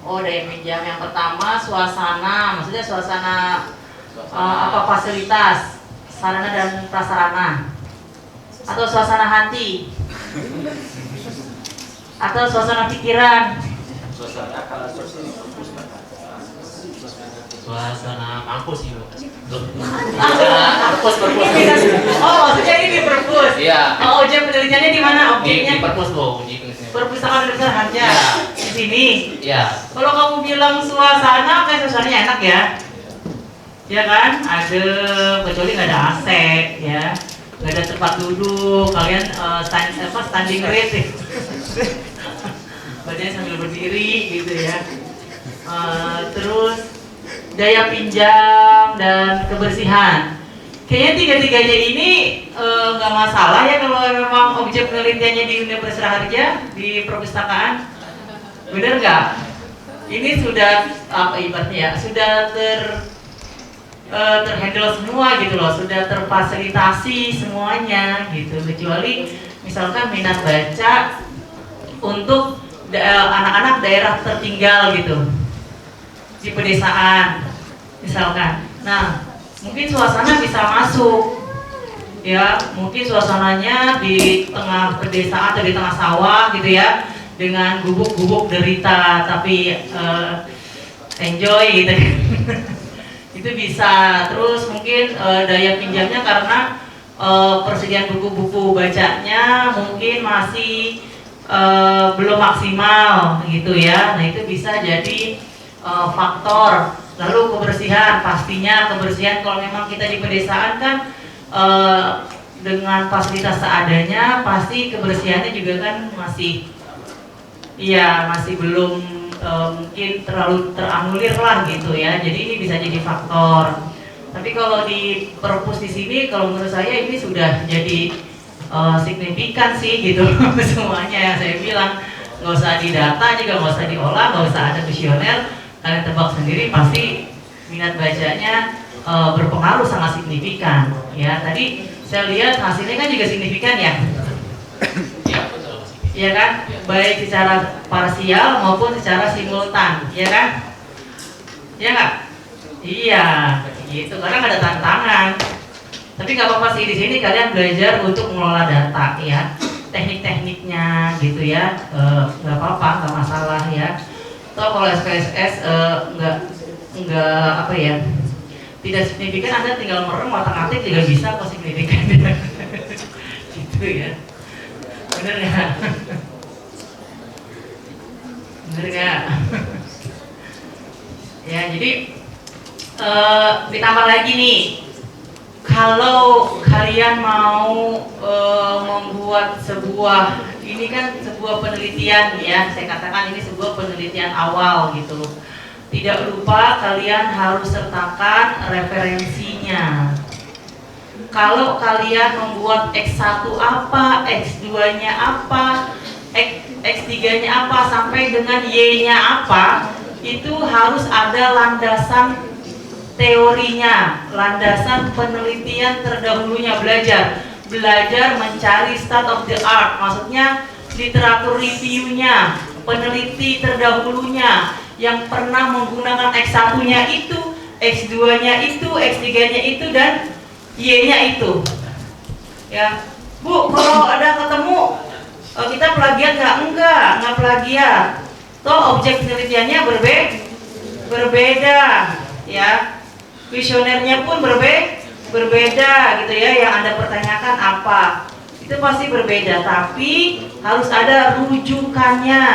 Oh, daya pinjam yang pertama suasana, maksudnya suasana apa, fasilitas, sarana dan prasarana, atau suasana hati, atau suasana pikiran. Suasana kalau Suasana kampus sih, Bu. Perpus. Oh, maksudnya ini perpus. Iya. Oh, objek penelitiannya di mana objeknya? Di perpus, Bu. Di Perpustakaan Universitasnya. Di sini. Iya. Kalau kamu bilang suasana, kayak suasananya enak ya. Ya kan? Adem, kecuali nggak ada AC, ya. Nggak ada tempat duduk. Kalian standing rate. Badannya sambil berdiri gitu ya. Terus daya pinjam dan kebersihan. Kayaknya tiga-tiganya ini nggak masalah ya kalau memang objek penelitiannya di Universitas Raharja, di perpustakaan. Bener nggak? Ini sudah apa ibaratnya ya? Sudah terhandle semua gitu loh, sudah terfasilitasi semuanya gitu. Kecuali misalkan minat baca untuk anak-anak daerah tertinggal gitu, di pedesaan misalkan. Nah, mungkin suasana bisa masuk ya, mungkin suasananya di tengah pedesaan atau di tengah sawah gitu ya, dengan gubuk-gubuk derita tapi enjoy gitu. Itu bisa. Terus mungkin daya pinjamnya karena persediaan buku-buku bacanya mungkin masih belum maksimal gitu ya. Nah, itu bisa jadi faktor. Lalu kebersihan, pastinya kebersihan kalau memang kita di pedesaan kan dengan fasilitas seadanya, pasti kebersihannya juga kan masih belum mungkin terlalu teranulir lah gitu ya. Jadi ini bisa jadi faktor. Tapi kalau di perpus di sini, kalau menurut saya ini sudah jadi signifikan sih gitu. Semuanya yang saya bilang, nggak usah didata juga, nggak usah diolah, nggak usah ada kuesioner. Kalian tebak sendiri, pasti minat bacanya berpengaruh sangat signifikan ya. Tadi saya lihat hasilnya kan juga signifikan ya. Iya kan, baik secara parsial maupun secara simultan, ya kan? Iya nggak? Iya, gitu. Karena nggak ada tantangan. Tapi nggak apa-apa sih, di sini kalian belajar untuk mengelola data ya, teknik-tekniknya gitu ya, nggak apa-apa, nggak masalah ya. Toh kalau SPSS nggak apa ya, tidak signifikan, Anda tinggal merem otak-atik juga bisa kok signifikan. Gitu ya. Bener nggak? Bener nggak? Ya, jadi ditambah lagi nih, kalau kalian mau membuat sebuah, ini kan sebuah penelitian ya, saya katakan ini sebuah penelitian awal gitu. Tidak lupa kalian harus sertakan referensinya. Kalau kalian membuat X1 apa, X2-nya apa, X3-nya apa, sampai dengan Y-nya apa, itu harus ada landasan teorinya, landasan penelitian terdahulunya. Belajar mencari state of the art, maksudnya literatur reviewnya, peneliti terdahulunya yang pernah menggunakan X1-nya itu, X2-nya itu, X3-nya itu, dan Y-nya itu ya. Bu, kalau ada ketemu kita plagiat nggak? Enggak plagiat. Toh objek penelitiannya berbeda ya. kuesionernya pun berbeda gitu ya, yang Anda pertanyakan apa. Itu pasti berbeda, tapi harus ada rujukannya.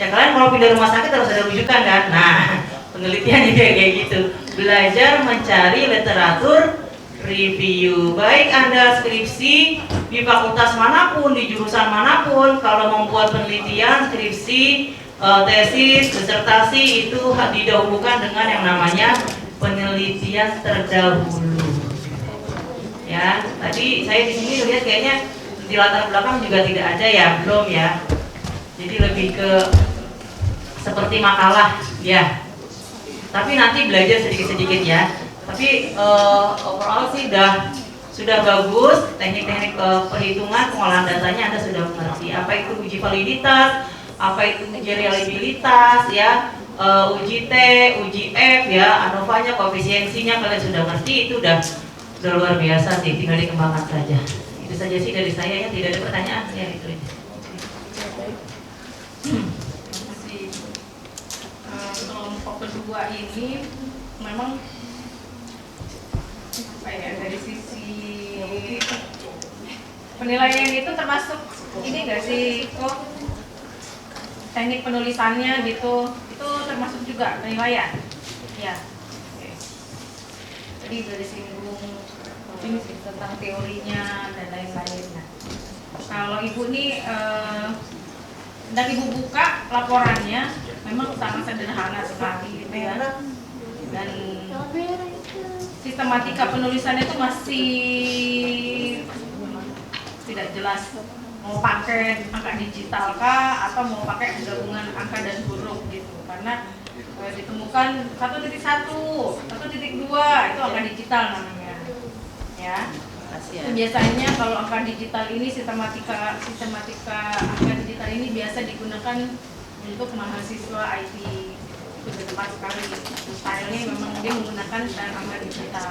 Ya kalian kalau pindah rumah sakit harus ada rujukan kan? Nah, penelitian juga kayak gitu. Belajar mencari literatur review. Baik Anda skripsi di fakultas manapun, di jurusan manapun, kalau membuat penelitian, skripsi, tesis, disertasi itu didahulukan dengan yang namanya penelitian terdahulu. Ya, tadi saya di sini lihat kayaknya di latar belakang juga tidak ada ya, belum ya. Jadi lebih ke seperti makalah ya. Tapi nanti belajar sedikit-sedikit ya. Tapi overall sih sudah bagus. Teknik-teknik perhitungan pengolahan datanya Anda sudah mengerti. Apa itu uji validitas, apa itu uji reliabilitas ya, uji T, uji F ya, ANOVA-nya, koefisiensinya kalian sudah ngerti. Itu udah luar biasa sih, tinggal dikembangkan saja. Itu saja sih dari saya ya, tidak ada pertanyaan ya itu aja. Kelompok kedua ini memang apa ya, dari sisi penilaian itu termasuk ini enggak sih kok teknik penulisannya gitu, itu termasuk juga penilaian ya. Oke. Jadi dari singgung ini tentang teorinya dan lain-lain. Nah, kalau ibu nih dan ibu buka laporannya memang sangat sederhana sekali gitu ya, dan sistematika penulisannya itu masih tidak jelas mau pakai angka digital kah atau mau pakai gabungan angka dan huruf gitu, karena ditemukan 1.1, 1.2 itu angka digital namanya ya. Itu biasanya kalau angka digital ini sistematika angka digital ini biasa digunakan untuk mahasiswa IT. Itu tepat sekali. Stylenya memang dia menggunakan style angka digital.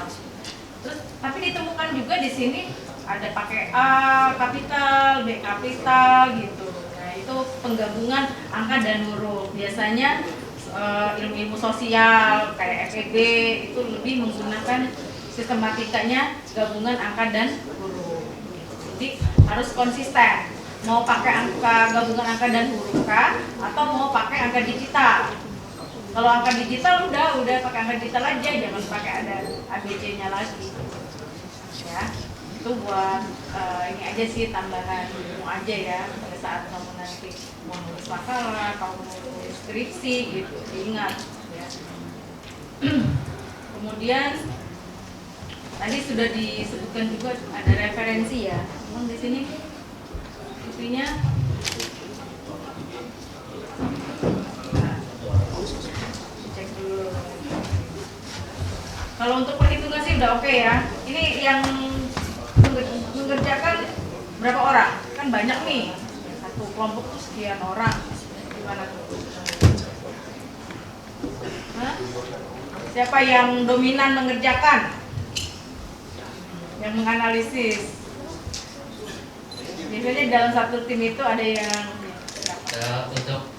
Terus tapi ditemukan juga di sini ada pakai A kapital, B kapital gitu. Nah, itu penggabungan angka dan huruf. Biasanya ilmu-ilmu sosial kayak FEB itu lebih menggunakan sistematikanya gabungan angka dan huruf. Jadi harus konsisten. Mau pakai angka gabungan angka dan huruf kah atau mau pakai angka digital? Kalau angka digital udah pakai angka digital aja, jangan pakai ada ABC-nya lagi. Ya. Itu buat ini aja sih, tambahan ilmu aja ya pada saat kamu nanti mau nulis makalah, kamu mau nulis skripsi gitu, diingat ya. Kemudian tadi sudah disebutkan juga ada referensi ya. Memang di sini intinya cek dulu. Kalau untuk perhitungan sih udah oke ya. Ini yang mengerjakan berapa orang? Kan banyak nih. Satu kelompok tuh sekian orang. Gimana tuh? Hah? Siapa yang dominan mengerjakan? Yang menganalisis. Biasanya dalam satu tim itu ada yang untuk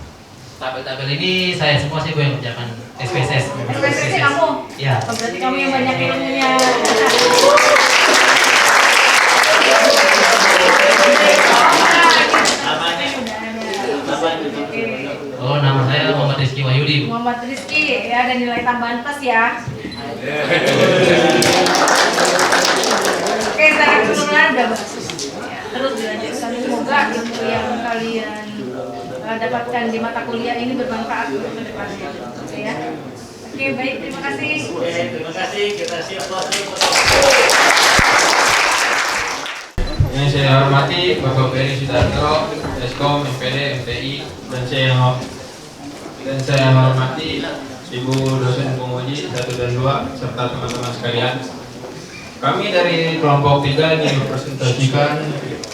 tabel-tabel ini saya semua sih gue yang kerjakan. SPSS. SPSS kamu? Ya. Berarti kamu yang banyak ilmunya. Oh, nama saya Muhammad Rizky Wahyudi. Muhammad Rizky ya, ada nilai tambahan plus ya. Oke, saya kebetulan udah bagus. Terus dilanjutkan, semoga ilmu yang kalian dapatkan di mata kuliah ini bermanfaat untuk ke depannya. Oke ya. Oke, baik, terima kasih. Terima kasih, kita siap closing. Yang saya hormati Bapak Ferry Sudarto, Eskom, MPD, MTI, dan saya hormati Ibu dosen penguji 1 dan 2 serta teman-teman sekalian. Kami dari kelompok 3 ingin mempresentasikan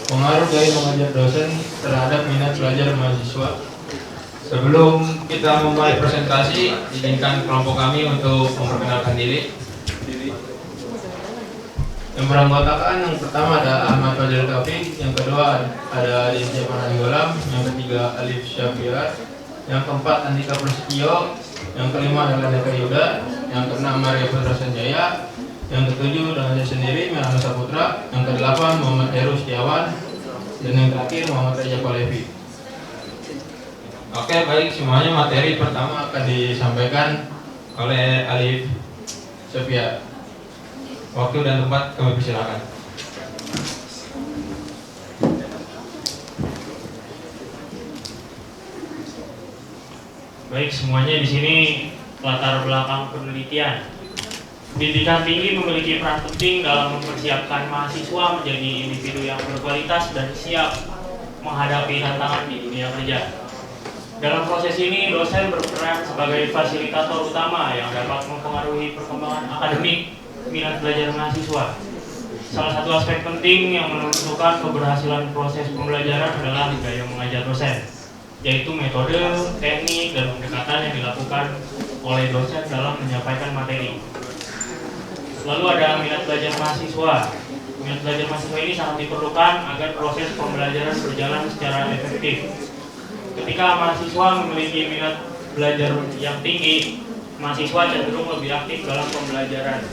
pengaruh dari mengajar dosen terhadap minat belajar mahasiswa. Sebelum kita memulai presentasi, izinkan kelompok kami untuk memperkenalkan diri. Yang beranggotakan yang pertama ada Ahmad Fadil Taufik, yang kedua ada Dinsyah Mananggolam, yang ketiga Alif Syafira, yang keempat Andika Prasetyo, yang kelima adalah Deka Yuda, yang keenam Maria Putra Sanjaya, yang ketujuh dengan saya sendiri Melana Saputra, yang kedelapan Muhammad Heru Setiawan, dan yang terakhir Muhammad Reja Palevi. Oke, baik, semuanya materi pertama akan disampaikan oleh Alif Sofia. Waktu dan tempat kami persilakan. Baik, semuanya di sini latar belakang penelitian. Pendidikan tinggi memiliki peran penting dalam mempersiapkan mahasiswa menjadi individu yang berkualitas dan siap menghadapi tantangan di dunia kerja. Dalam proses ini, dosen berperan sebagai fasilitator utama yang dapat mempengaruhi perkembangan akademik minat belajar mahasiswa. Salah satu aspek penting yang menentukan keberhasilan proses pembelajaran adalah gaya mengajar dosen, yaitu metode, teknik, dan pendekatan yang dilakukan oleh dosen dalam menyampaikan materi. Lalu ada minat belajar mahasiswa. Minat belajar mahasiswa ini sangat diperlukan agar proses pembelajaran berjalan secara efektif. Ketika mahasiswa memiliki minat belajar yang tinggi, mahasiswa cenderung lebih aktif dalam pembelajaran,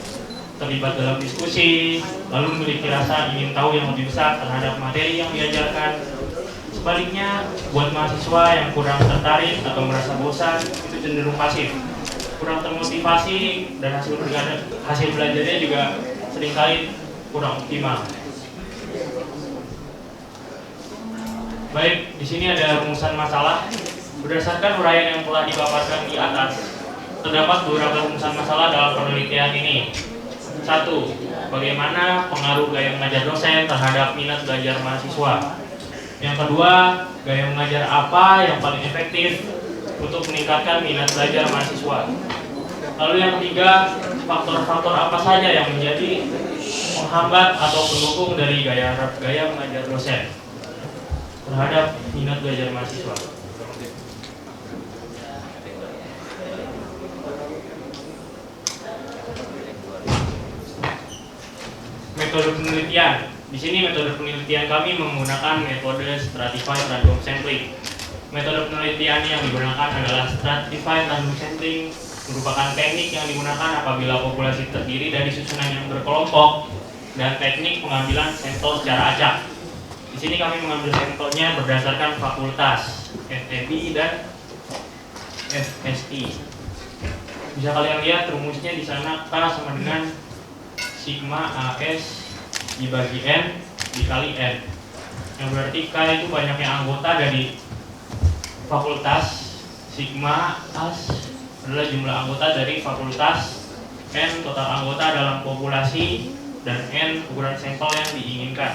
terlibat dalam diskusi, lalu memiliki rasa ingin tahu yang lebih besar terhadap materi yang diajarkan. Sebaliknya, buat mahasiswa yang kurang tertarik atau merasa bosan, itu cenderung pasif, kurang termotivasi, dan hasil belajarnya juga seringkali kurang optimal. Baik, di sini ada rumusan masalah. Berdasarkan uraian yang telah dipaparkan di atas, terdapat beberapa rumusan masalah dalam penelitian ini. 1. Bagaimana pengaruh gaya mengajar dosen terhadap minat belajar mahasiswa? Yang kedua, gaya mengajar apa yang paling efektif untuk meningkatkan minat belajar mahasiswa? Lalu yang ketiga, faktor-faktor apa saja yang menjadi penghambat atau pendukung dari gaya mengajar dosen terhadap minat belajar mahasiswa? Metode penelitian. Di sini metode penelitian kami menggunakan metode stratified random sampling. Metode penelitian yang digunakan adalah stratified random sampling, merupakan teknik yang digunakan apabila populasi terdiri dari susunan yang berkelompok, dan teknik pengambilan sampel secara acak. Di sini kami mengambil sampelnya berdasarkan fakultas, FEB dan FSI. Bisa kalian lihat rumusnya di sana, K sama dengan sigma AS dibagi N dikali N, yang berarti K itu banyaknya anggota dari fakultas, sigma AS adalah jumlah anggota dari fakultas, N total anggota dalam populasi, dan N ukuran sampel yang diinginkan.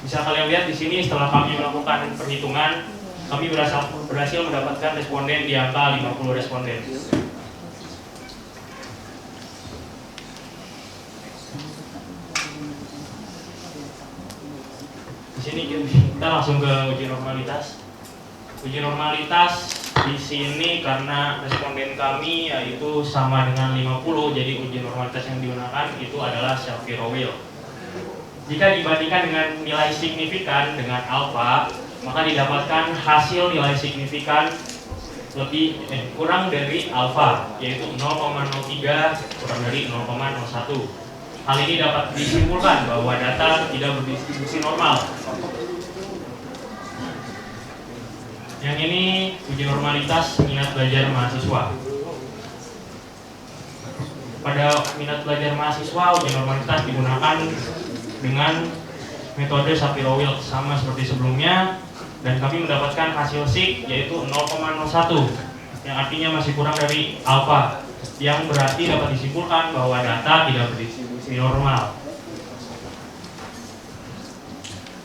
Bisa kalian lihat di sini setelah kami melakukan perhitungan, kami berhasil mendapatkan responden di angka 50 responden. Di sini kita langsung ke uji normalitas. Uji normalitas di sini karena responden kami yaitu sama dengan 50, jadi uji normalitas yang digunakan itu adalah Shapiro-Wilk. Jika dibandingkan dengan nilai signifikan dengan alfa, maka didapatkan hasil nilai signifikan kurang dari alfa, yaitu 0,03 kurang dari 0,01. Hal ini dapat disimpulkan bahwa data tidak berdistribusi normal. Yang ini uji normalitas minat belajar mahasiswa. Pada minat belajar mahasiswa, uji normalitas digunakan dengan metode Shapiro-Wilk sama seperti sebelumnya, dan kami mendapatkan hasil sig yaitu 0,01, yang artinya masih kurang dari alfa, yang berarti dapat disimpulkan bahwa data tidak berdistribusi normal.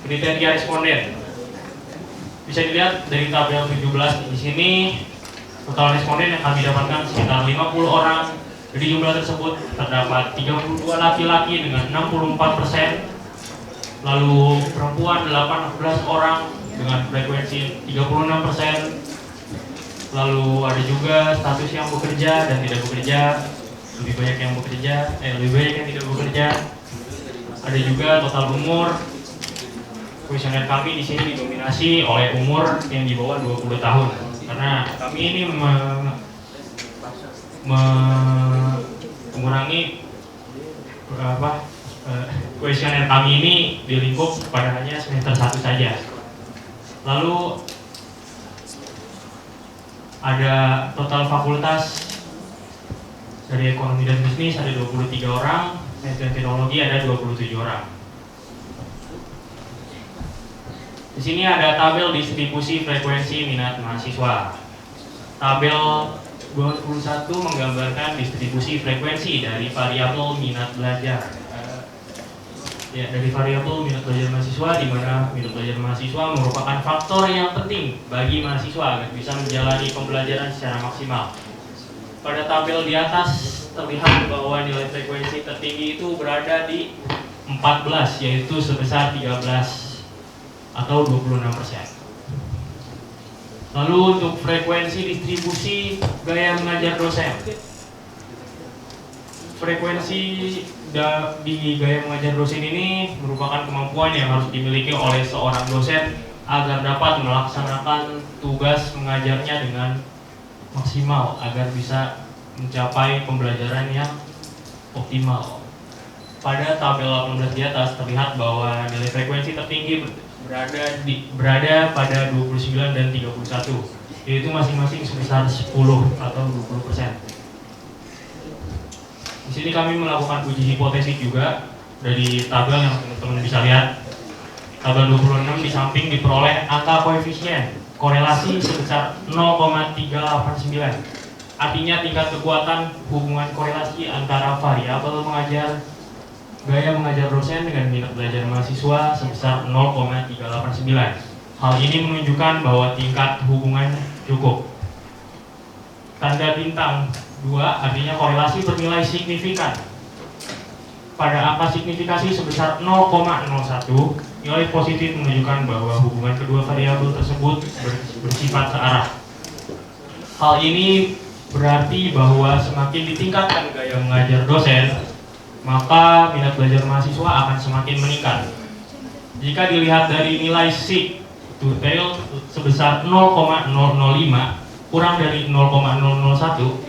Kriteria responden bisa dilihat dari tabel 17 di sini. Total responden yang kami dapatkan sekitar 50 orang. Dari jumlah tersebut terdapat 32 laki-laki dengan 64%, lalu perempuan 18 orang dengan frekuensi 36%, lalu ada juga status yang bekerja dan tidak bekerja, lebih banyak yang bekerja, lebih banyak yang tidak bekerja. Ada juga total umur. Kuesioner kami di sini didominasi oleh umur yang di bawah 20 tahun, karena kami ini mengurangi kuesioner kami ini dilingkup pada hanya semester 1 saja. Lalu ada total fakultas dari ekonomi dan bisnis ada 23 orang, manajemen teknologi ada 27 orang. Di sini ada tabel distribusi frekuensi minat mahasiswa. Tabel 21 menggambarkan distribusi frekuensi dari variabel minat belajar. Dari variabel minat belajar mahasiswa, di mana minat belajar mahasiswa merupakan faktor yang penting bagi mahasiswa agar bisa menjalani pembelajaran secara maksimal. Pada tabel di atas terlihat bahwa nilai frekuensi tertinggi itu berada di 14, yaitu sebesar 13 atau 26%. Lalu untuk frekuensi distribusi gaya mengajar dosen. Frekuensi di gaya mengajar dosen ini merupakan kemampuan yang harus dimiliki oleh seorang dosen agar dapat melaksanakan tugas mengajarnya dengan maksimal agar bisa mencapai pembelajaran yang optimal. Pada tabel 18 di atas terlihat bahwa nilai frekuensi tertinggi berada pada 29 dan 31, yaitu masing-masing sebesar 10 atau 20%. Di sini kami melakukan uji hipotesis juga dari tabel yang teman-teman bisa lihat. Tabel 26 di samping diperoleh angka koefisien korelasi sebesar 0,389. Artinya tingkat kekuatan hubungan korelasi antara variabel gaya mengajar dosen dengan minat belajar mahasiswa sebesar 0,389. Hal ini menunjukkan bahwa tingkat hubungan cukup. Tanda bintang 2 artinya korelasi bernilai signifikan. Pada angka signifikasi sebesar 0,01, nilai positif menunjukkan bahwa hubungan kedua variabel tersebut bersifat searah. Hal ini berarti bahwa semakin ditingkatkan gaya mengajar dosen, maka minat belajar mahasiswa akan semakin meningkat. Jika dilihat dari nilai sig to tail sebesar 0,005 kurang dari 0,001,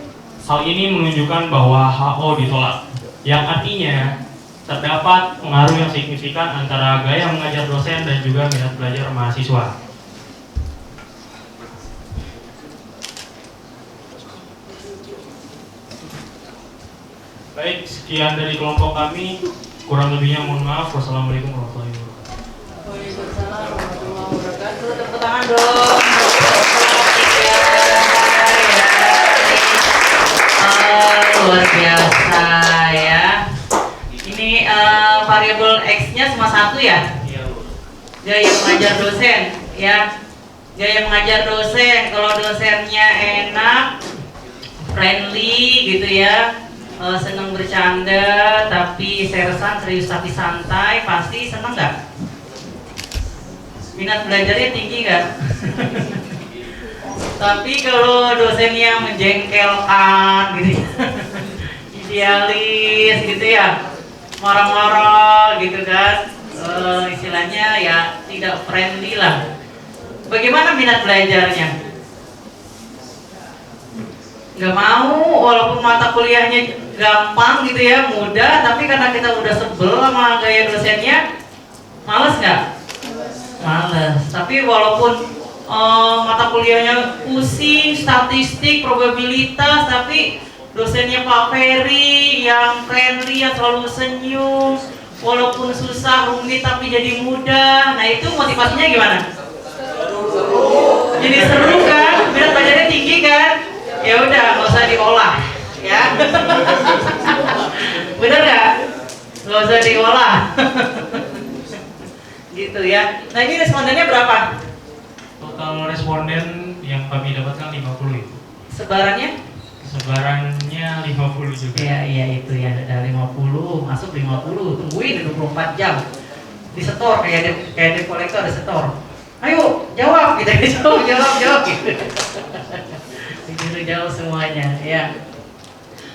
hal ini menunjukkan bahwa HO ditolak, yang artinya terdapat pengaruh yang signifikan antara gaya mengajar dosen dan juga minat belajar mahasiswa. Baik, sekian dari kelompok kami. Kurang lebihnya mohon maaf. Wassalamualaikum warahmatullahi wabarakatuh. Waalaikumsalam warahmatullahi wabarakatuh. Tepuk tangan dong. Luar biasa ya. Ini variabel X-nya cuma 1 ya? Gaya mengajar dosen ya. Gaya mengajar dosen, kalau dosennya enak, friendly gitu ya, seneng bercanda tapi serius tapi santai, pasti seneng nggak? Minat belajarnya tinggi nggak? Tapi kalau dosennya menjengkelkan gitu, idealis gitu ya, marah-marah gitu kan, istilahnya ya tidak friendly lah. Bagaimana minat belajarnya? Nggak mau, walaupun mata kuliahnya gampang gitu ya, mudah, tapi karena kita udah sebel sama gaya dosennya, males nggak? Males. Tapi walaupun mata kuliahnya pusing, statistik, probabilitas, tapi dosennya Pak Ferry yang friendly, yang selalu senyum, walaupun susah, rumit tapi jadi mudah. Nah itu motivasinya gimana? Jadi seru kan? Minat belajarnya tinggi kan? Ya udah, nggak usah diolah ya. Bener nggak? Nggak usah diolah. Gitu ya. Nah ini respondennya berapa? Total responden yang kami dapatkan 50 itu. Sebarannya? Sebarannya 50 juga. Iya itu ya, ada 50, masuk 50, tungguin 24 jam. Disetor kayak debt collector ada setor. Ayo jawab gitu, jawab gitu. Begitu jauh semuanya ya.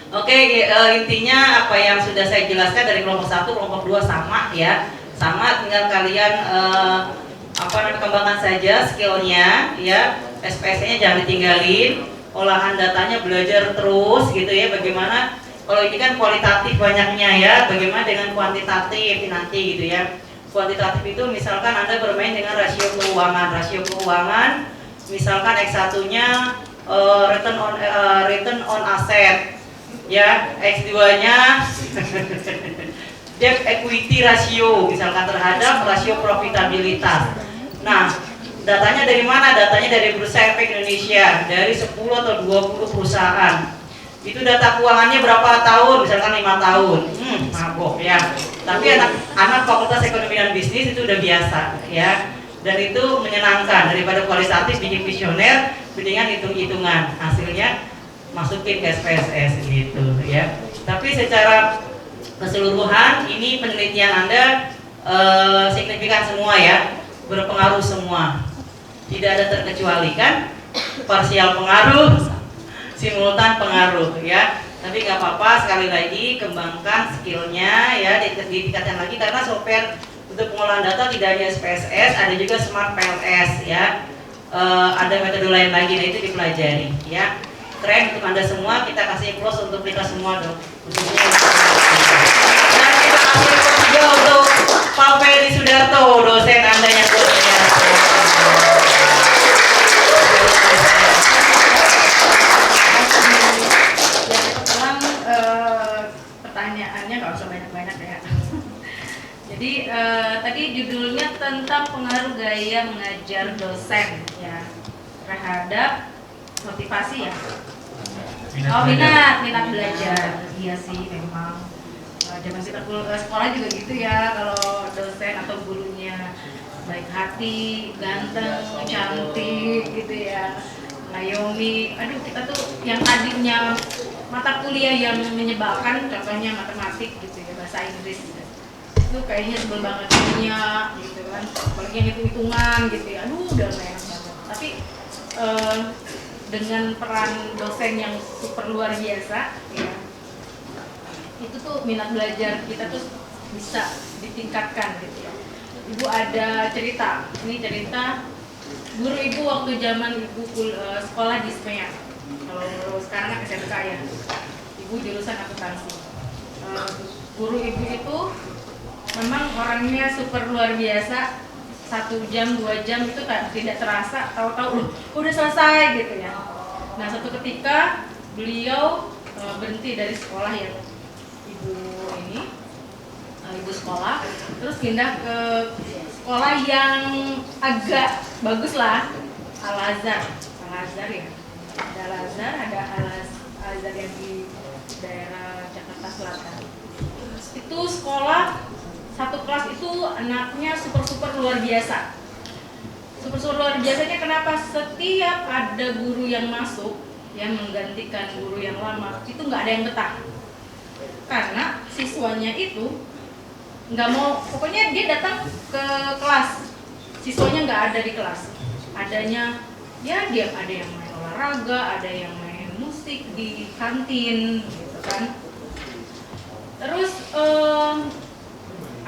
Oke, intinya apa yang sudah saya jelaskan dari kelompok 1, kelompok 2 sama ya. Sama, tinggal kalian kembangkan saja skillnya ya. SPS-nya jangan ditinggalin. olahan datanya, belajar terus gitu ya, bagaimana kalau ini kan kualitatif banyaknya ya, bagaimana dengan kuantitatif nanti gitu ya. Kuantitatif itu misalkan Anda bermain dengan rasio keuangan misalkan X1-nya return on asset ya, X2-nya debt equity ratio misalkan terhadap rasio profitabilitas. Nah, datanya dari mana? Datanya dari Bursa Efek Indonesia, dari 10 atau 20 perusahaan. Itu data keuangannya berapa tahun? Misalkan 5 tahun. Mabok ya. Tapi anak Fakultas Ekonomi dan Bisnis itu udah biasa ya. Dan itu menyenangkan, daripada kualitatif bikin visioner, mendingan hitung-hitungan. Hasilnya masukin ke SPSS gitu ya. Tapi secara keseluruhan ini penelitian Anda signifikan semua ya, berpengaruh semua. Tidak ada terkecualikan, parsial pengaruh, simultan pengaruh ya. Tapi nggak apa-apa, sekali lagi kembangkan skillnya ya, ditingkatkan lagi karena software untuk pengolahan data tidak hanya SPSS, ada juga Smart PLS ya. Ada metode lain lagi, nah itu dipelajari ya. Keren untuk Anda semua, kita kasih plus untuk kita semua dong. Khususnya dan kita kasih plus juga untuk Pak Ferry Sudarto, dosen Anda yang luar biasa. Pertanyaannya nggak usah banyak-banyak ya. Jadi tadi judulnya tentang pengaruh gaya mengajar dosen ya terhadap motivasi ya. Minat belajar. Iya sih memang. Zaman kita sekolah juga gitu ya, kalau dosen atau gurunya baik hati, ganteng, cantik gitu ya, ngayomi. Aduh, kita tuh yang tadinya mata kuliah yang menyebalkan, contohnya matematik gitu ya, bahasa Inggris itu kayaknya sebel banget dunia gitu kan, apalagi yang hitung-hitungan gitu ya, aduh udah gak enak banget. Tapi dengan peran dosen yang super luar biasa ya, itu tuh minat belajar kita tuh bisa ditingkatkan gitu ya. Ibu ada cerita, ini cerita guru ibu waktu zaman ibu sekolah di SMEA. Kalau sekarang kan SMK ya, ibu jurusan akuntansi. Guru ibu itu memang orangnya super luar biasa, 1 jam 2 jam itu tidak terasa, tahu-tahu udah selesai gitu ya. Nah satu ketika beliau berhenti dari sekolah ya, ibu sekolah, terus pindah ke sekolah yang agak bagus lah, Al-Azhar ya. Ada Al-Azhar, ada Al-Azhar yang di daerah Jakarta Selatan. Itu sekolah, satu kelas itu anaknya super luar biasa. Super luar biasanya kenapa? Setiap ada guru yang masuk yang menggantikan guru yang lama, itu nggak ada yang betah. Karena siswanya itu nggak mau, pokoknya dia datang ke kelas, siswanya nggak ada di kelas. Adanya ya dia ada yang main olahraga, ada yang main musik di kantin gitu kan. Terus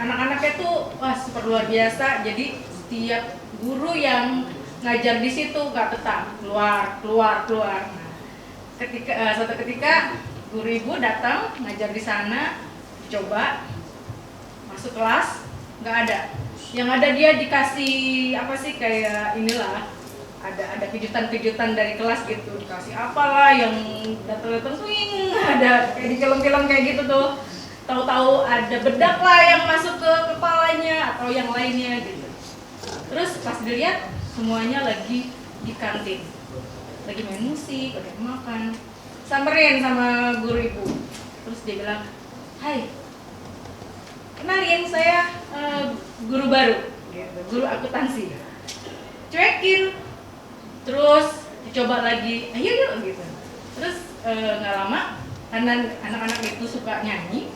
anak-anaknya tuh wah super luar biasa. Jadi setiap guru yang ngajar di situ nggak betah, keluar. Nah, suatu ketika guru ibu datang ngajar di sana, coba masuk kelas nggak ada. Yang ada dia dikasih apa sih, kayak inilah, ada kejutan dari kelas gitu, dikasih apalah yang datang swing, ada kayak di film-film kayak gitu tuh. Tahu-tahu ada bedak lah yang masuk ke kepalanya atau yang lainnya gitu. Terus pas dilihat semuanya lagi di kantin, lagi main musik, lagi makan. Samperin sama guru ibu. Terus dia bilang, "Hai, kenalin saya guru baru, gitu, guru akuntansi." Cuekin. Terus dicoba lagi, ayo yuk gitu. Terus nggak lama, karena anak-anak itu suka nyanyi,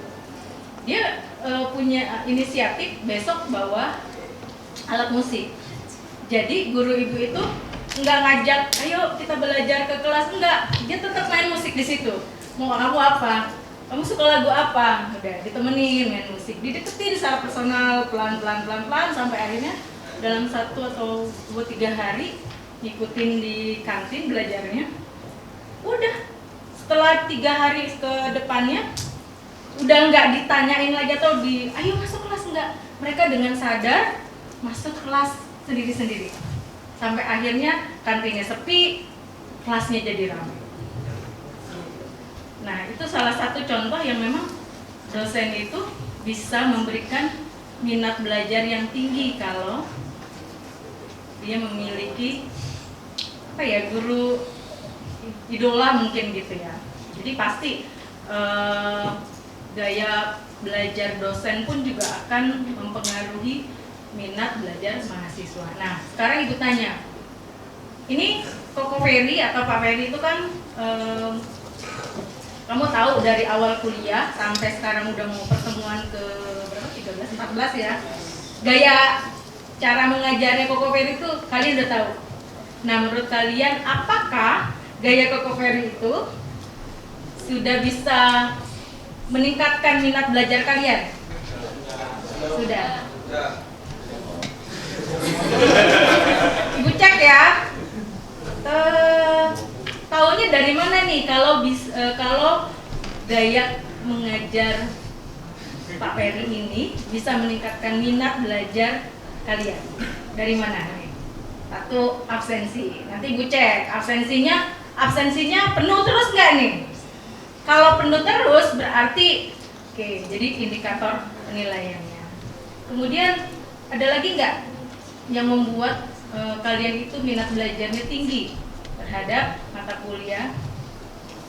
dia punya inisiatif besok bawa alat musik. Jadi guru ibu itu nggak ngajak, ayo kita belajar ke kelas, enggak. Dia tetap main musik di situ. Mau kamu apa? Kamu suka lagu apa? Udah ditemenin main musik, dideketin secara personal, pelan sampai akhirnya dalam 1 atau 2-3 hari ngikutin di kantin belajarnya. Udah setelah 3 hari ke depannya udah nggak ditanyain lagi atau ayo masuk kelas enggak, mereka dengan sadar masuk kelas sendiri-sendiri sampai akhirnya kantinnya sepi, kelasnya jadi ramai. Nah itu salah satu contoh yang memang dosen itu bisa memberikan minat belajar yang tinggi kalau dia memiliki guru idola mungkin gitu ya. Jadi pasti gaya belajar dosen pun juga akan mempengaruhi minat belajar mahasiswa. Nah sekarang ibu tanya, ini Koko Ferry atau Pak Ferry itu kan kamu tahu dari awal kuliah sampai sekarang udah mau pertemuan ke berapa, 13-14 ya, gaya cara mengajarnya Koko Ferry itu kalian udah tahu. Nah menurut kalian apakah gaya Koko Ferry itu sudah bisa meningkatkan minat belajar kalian? Sudah. Ibu cek ya. Taunya dari mana nih kalau gaya mengajar Pak Ferry ini bisa meningkatkan minat belajar kalian? Dari mana nih? Satu, absensi. Nanti ibu cek absensinya penuh terus nggak nih? Kalau penuh terus berarti oke, jadi indikator penilaiannya. Kemudian ada lagi nggak yang membuat kalian itu minat belajarnya tinggi terhadap mata kuliah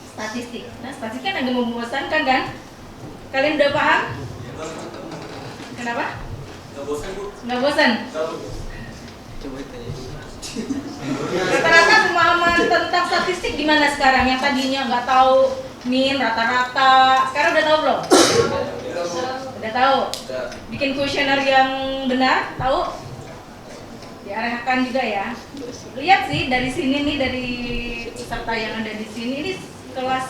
statistik? Nah, statistik kan agak membosankan kan? Kalian udah paham? Kenapa? Nggak bosan, Bu. Nggak bosan? Coba tanya. Rata-rata pemahaman tentang statistik gimana sekarang? Yang tadinya nggak tahu min, rata-rata, sekarang udah tahu belum? Udah tahu? Bikin kuesioner yang benar, tahu? Diarahkan juga ya. Lihat sih dari sini nih, dari peserta yang ada di sini, ini kelas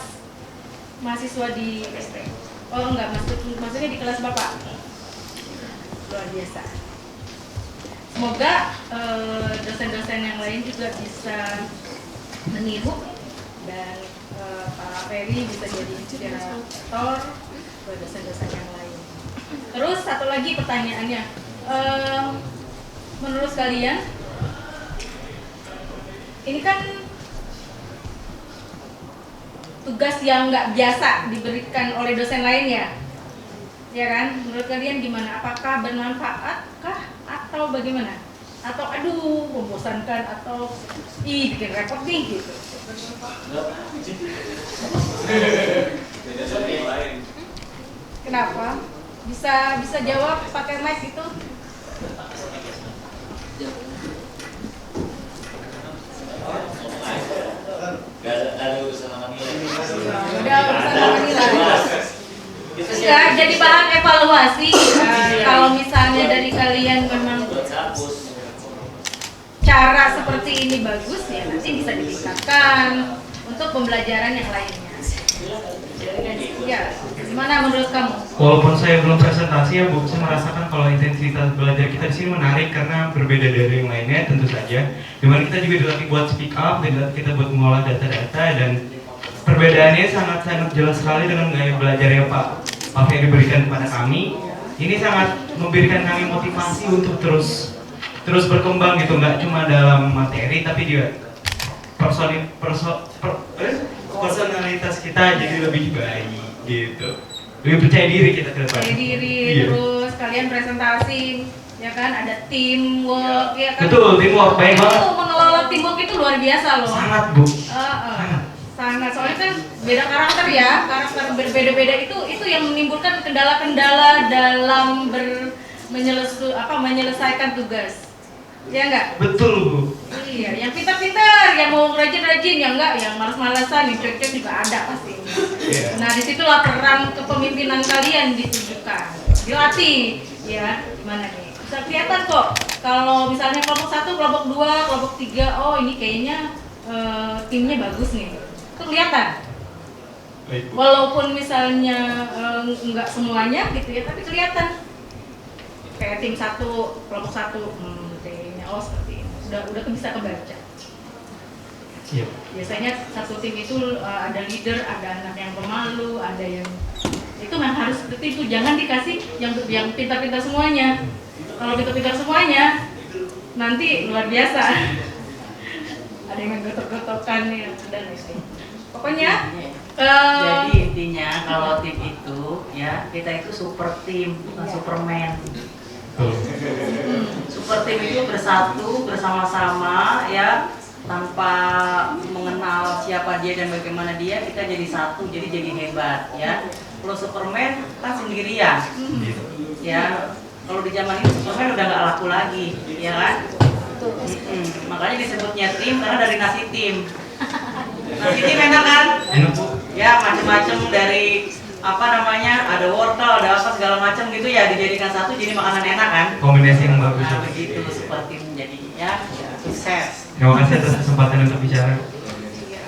mahasiswa di SP. Oh enggak, maksudnya di kelas Bapak. Luar biasa. Semoga dosen-dosen yang lain juga bisa meniru dan Pak Ferry bisa jadi inspirator buat dosen-dosen yang lain. Terus satu lagi pertanyaannya, menurut kalian ini kan tugas yang nggak biasa diberikan oleh dosen lain ya kan? Menurut kalian gimana? Apakah bermanfaat kah atau bagaimana? Atau aduh membosankan atau bikin repot nih gitu? Kenapa? Bisa jawab pakai mic gitu? Gak ada urusan sama nilai. Udah urusan sama nilai. Ya, jadi bahan evaluasi. Kalau misalnya dari kalian memang cara seperti ini bagus, ya nanti bisa ditingkatkan untuk pembelajaran yang lainnya. Ya, gimana menurut kamu? Walaupun saya belum presentasi ya Bu, saya merasakan kalau intensitas belajar kita di sini menarik karena berbeda dari yang lainnya tentu saja. Dimana kita juga dilatih buat speak up, dilatih kita buat mengolah data-data, dan perbedaannya sangat-sangat jelas sekali dengan gaya belajar yang Pak Ferry berikan kepada kami. Ini sangat memberikan kami motivasi untuk terus berkembang gitu, nggak cuma dalam materi tapi juga personalitas kita jadi lebih baik gitu, lebih percaya diri kita ke depan. Percaya diri, terus kalian presentasi, ya kan, ada teamwork, ya kan. Betul, teamwork baik banget. Itu mengelola teamwork itu luar biasa loh. Sangat Bu. Sangat, soalnya kan beda karakter ya, karakter berbeda-beda itu yang menimbulkan kendala-kendala dalam menyelesaikan tugas. Ya enggak? Betul Bu. Iya, yang pintar-pintar, yang mau rajin-rajin, yang enggak, yang malas-malasan, yang cuek-cuek juga ada pasti. Yeah. Nah, disitulah peran kepemimpinan kalian ditunjukkan, dilatih, ya. Gimana nih? Bisa kelihatan kok. Kalau misalnya kelompok 1, kelompok 2, kelompok 3, oh ini kayaknya timnya bagus nih. Itu kelihatan. Walaupun misalnya enggak semuanya gitu ya, tapi kelihatan. Kayak tim 1, kelompok 1, kayaknya oh seperti ini. Udah bisa kebaca. Biasanya satu tim itu ada leader, ada anak yang pemalu, ada yang itu memang harus seperti itu. Jangan dikasih yang pintar-pintar semuanya. Kalau pintar-pintar semuanya, nanti luar biasa. Ada yang gotok-gotokan ya, dan itu. Pokoknya. Jadi intinya kalau tim itu ya kita itu super tim, bukan superman. Super tim itu bersatu bersama-sama ya, tanpa mengenal siapa dia dan bagaimana dia, kita jadi satu, jadi hebat ya. Kalau Superman kan sendirian ya. Kalau di zaman ini Superman udah nggak laku lagi ya kan. Makanya disebutnya tim karena dari nasi tim. Nasi tim enak kan? Ya macam-macam, dari apa namanya, ada wortel, ada apa segala macam gitu ya, dijadikan satu jadi makanan enak kan. Kombinasi yang bagus. Nah begitu seperti menjadi ya sukses. Terima kasih atas kesempatan untuk bicara. Iya,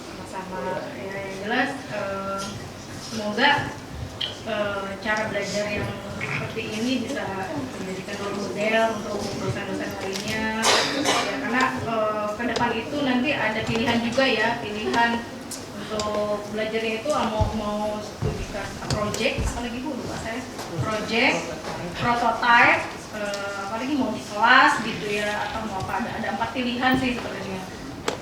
sama-sama. Ya, yang jelas semoga cara belajar yang seperti ini bisa menjadikan role model untuk dosen-dosen lainnya. Ya, karena ke depan itu nanti ada pilihan juga ya, pilihan untuk belajarnya itu mau studikan project, apalagi Bu lupa saya, project, prototype, apalagi mau di kelas gitu ya, atau mau apa, ada 4 pilihan sih sebenarnya.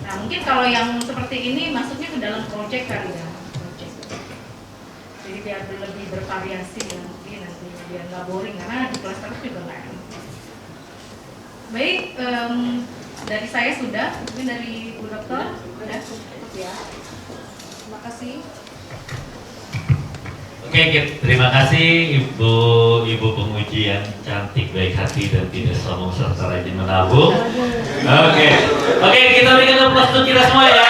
Nah mungkin kalau yang seperti ini masuknya ke dalam project kali ya, project. Jadi biar lebih bervariasi ya, mungkin nanti biar nggak boring, karena di kelas terus juga nggak enak. Baik, dari saya sudah, mungkin dari Bu Dokter sudah cukup ya. Terima kasih. Oke, terima kasih Ibu penguji yang cantik, baik hati dan tidak sombong serta rajin menabung. Oke, kita berikan tepuk tangan untuk kita semua ya.